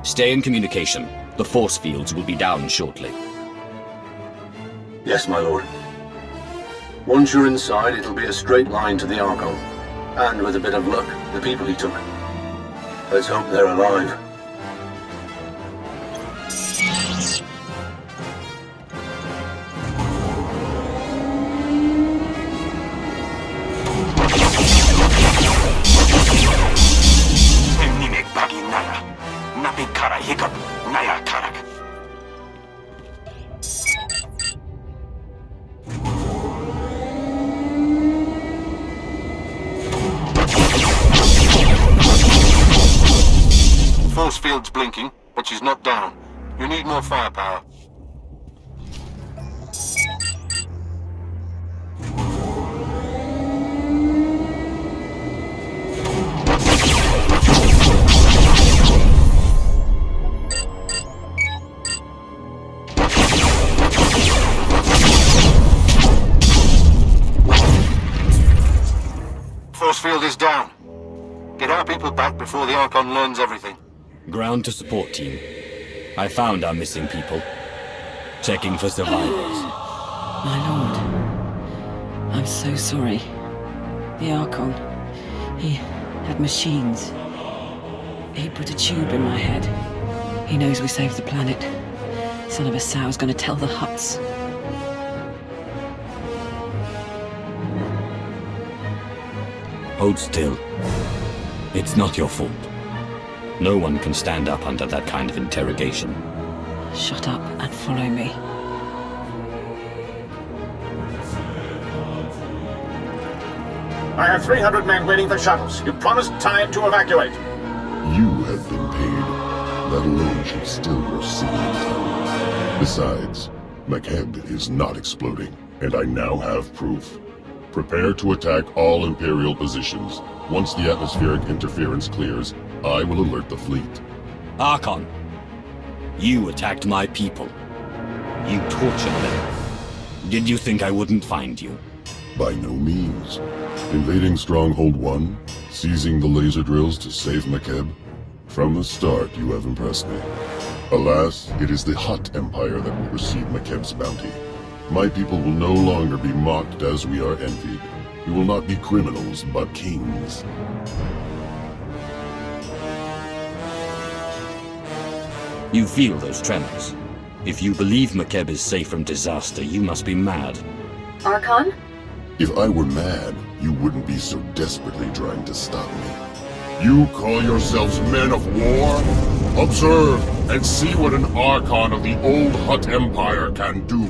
Stay in communication. The force fields will be down shortly. Yes, my lord. Once you're inside, it'll be a straight line to the Archon. And with a bit of luck, the people he took. Let's hope they're alive. Nimek bagi naya. Nabi kara hiccup. Naya karak. Force field's blinking, but she's not down. You need more firepower. force field is down. Get our people back before the Archon learns everything. Ground to support team. I found our missing people. Checking for survivors. My lord, I'm so sorry. The Archon, he had machines. He put a tube in my head. He knows we saved the planet. Son of a sow's gonna tell the Hutts. Hold still. It's not your fault. No one can stand up under that kind of interrogation. Shut up and follow me. I have 300 men waiting for shuttles. You promised time to evacuate. You have been paid. That alone should still your simian tongue. Besides, McKeb is not exploding, and I now have proof. Prepare to attack all Imperial positions. Once the atmospheric interference clears, I will alert the fleet. Archon, you attacked my people. You tortured them. Did you think I wouldn't find you? By no means. Invading Stronghold 1, seizing the laser drills to save McKeb. From the start, you have impressed me. Alas, it is the Hutt Empire that will receive McKeb's bounty. My people will no longer be mocked as we are envied. We will not be criminals, but kings. You feel those tremors. If you believe McKeb is safe from disaster, you must be mad. Archon? If I were mad, you wouldn't be so desperately trying to stop me. You call yourselves men of war? Observe and see what an Archon of the old Hutt Empire can do.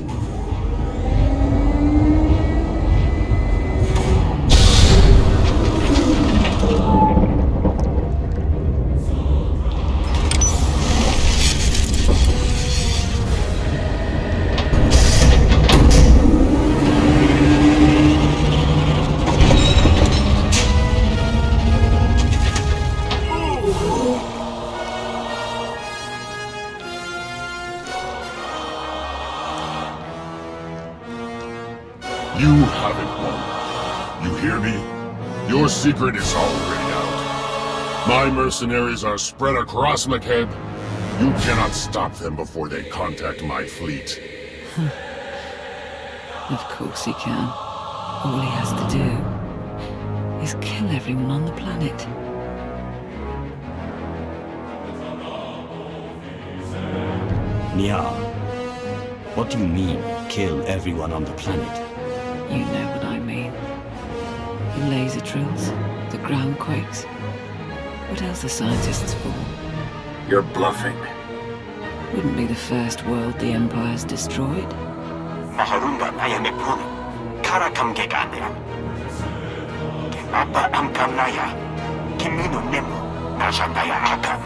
You haven't won. You hear me? Your secret is already out. My mercenaries are spread across McKeb. You cannot stop them before they contact my fleet. Of course he can. All he has to do is kill everyone on the planet. Nia, what do you mean, kill everyone on the planet? You know what I mean. The laser drills, the ground quakes. What else are scientists for? You're bluffing. Wouldn't be the first world the Empire's destroyed. Maharunga nayamekun. Karakam gegandiam. Kenapa amkam naya. Kimino nemu. Nasandaya akam.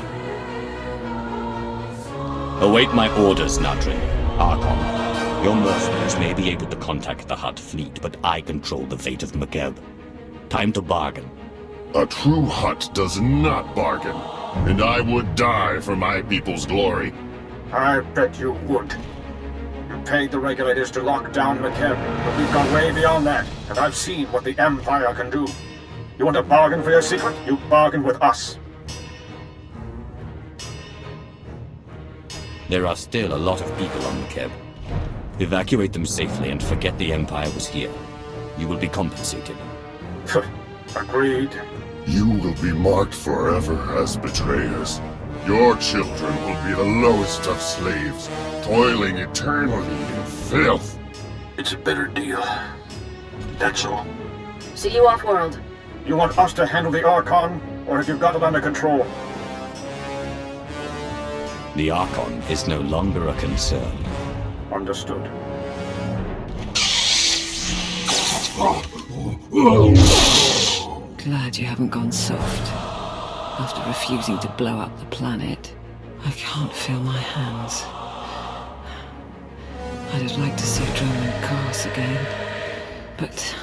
Await my orders, Nadrin. Archon. Your mercenaries may be able to contact the Hutt fleet, but I control the fate of McKeb. Time to bargain. A true Hutt does not bargain, and I would die for my people's glory. I bet you would. You paid the regulators to lock down McKeb, but we've gone way beyond that, and I've seen what the Empire can do. You want to bargain for your secret? You bargain with us. There are still a lot of people on McKeb. Evacuate them safely and forget the Empire was here. You will be compensated. Agreed. You will be marked forever as betrayers. Your children will be the lowest of slaves, toiling eternally in filth. It's a better deal. That's all. See you off-world. You want us to handle the Archon, or have you got it under control? The Archon is no longer a concern. Understood. Glad you haven't gone soft. After refusing to blow up the planet, I can't feel my hands. I'd have liked to see Drummond Cars again, but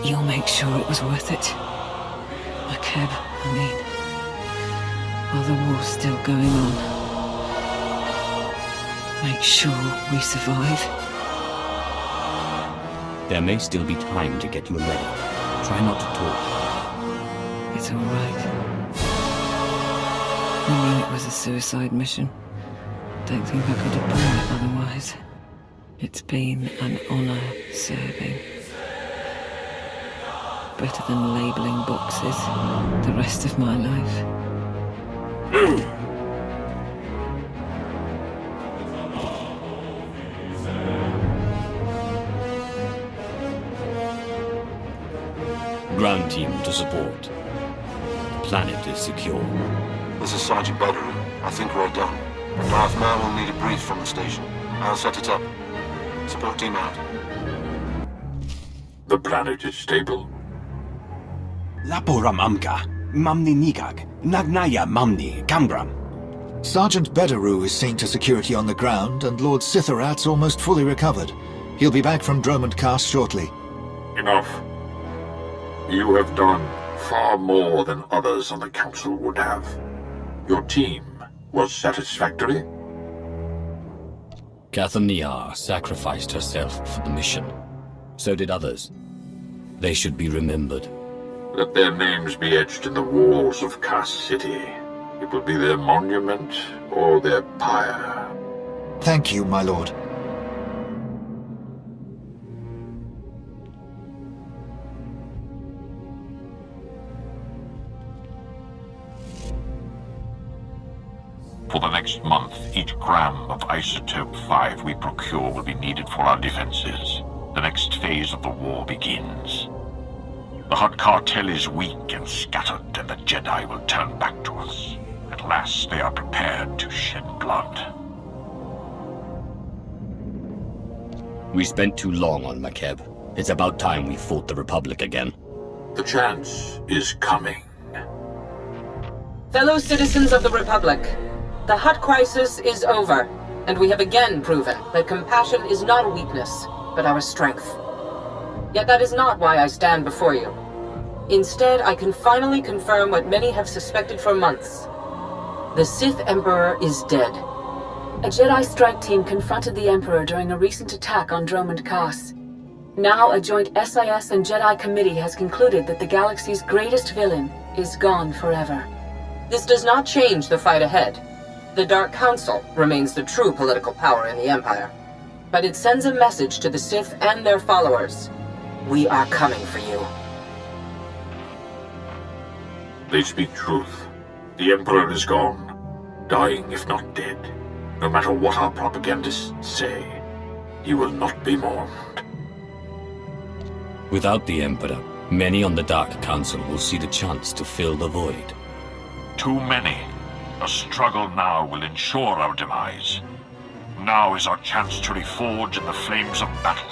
you'll make sure it was worth it. McKeb, I mean, while the war's still going on. Make sure we survive. There may still be time to get you ready. Try not to talk. It's all right. I knew it was a suicide mission. Don't think I could have borne it otherwise. It's been an honor serving. Better than labeling boxes the rest of my life. Ground team to support. The planet is secure. This is Sergeant Bedouin. I think we're done. Darth Maul will need a brief from the station. I'll set it up. Support team out. The planet is stable. Laporam amka, mamni nikag, nagnaya mamni, kambram. Sergeant Bedaroo is seen to security on the ground, and Lord Sithorat's almost fully recovered. He'll be back from Dromund Cast shortly. Enough. You have done far more than others on the Council would have. Your team was satisfactory? Kathaniar sacrificed herself for the mission. So did others. They should be remembered. Let their names be etched in the walls of Cast City. It will be their monument or their pyre. Thank you, my lord. For the next month, each gram of isotope 5 we procure will be needed for our defenses. The next phase of the war begins. The Hutt Cartel is weak and scattered, and the Jedi will turn back to us. At last, they are prepared to shed blood. We spent too long on Makeb. It's about time we fought the Republic again. The chance is coming. Fellow citizens of the Republic, the Hutt crisis is over, and we have again proven that compassion is not a weakness, but our strength. Yet that is not why I stand before you. Instead, I can finally confirm what many have suspected for months. The Sith Emperor is dead. A Jedi strike team confronted the Emperor during a recent attack on Dromund Cast. Now a joint SIS and Jedi committee has concluded that the galaxy's greatest villain is gone forever. This does not change the fight ahead. The Dark Council remains the true political power in the Empire. But it sends a message to the Sith and their followers. We are coming for you. They speak truth. The Emperor is gone, dying if not dead. No matter what our propagandists say, he will not be mourned. Without the Emperor, many on the Dark Council will see the chance to fill the void. Too many. A struggle now will ensure our demise. Now is our chance to reforge in the flames of battle,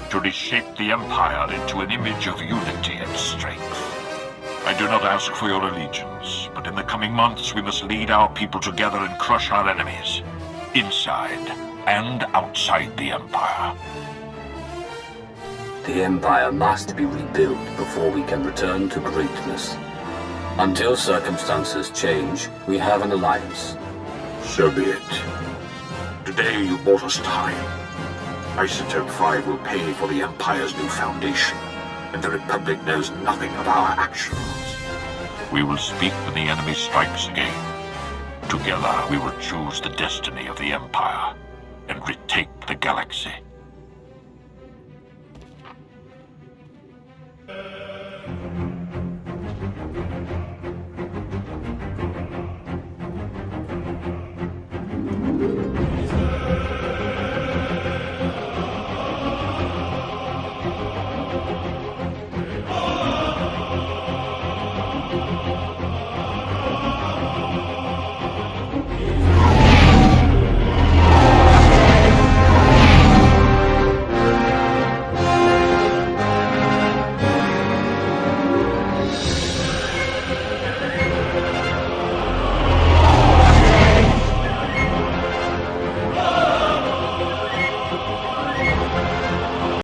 to reshape the Empire into an image of unity and strength. I do not ask for your allegiance, but in the coming months we must lead our people together and crush our enemies, inside and outside the Empire. The Empire must be rebuilt before we can return to greatness. Until circumstances change, we have an alliance. So be it. Today you bought us time. Isotope 5 will pay for the Empire's new foundation, and the Republic knows nothing of our actions. We will speak when the enemy strikes again. Together we will choose the destiny of the Empire and retake the galaxy.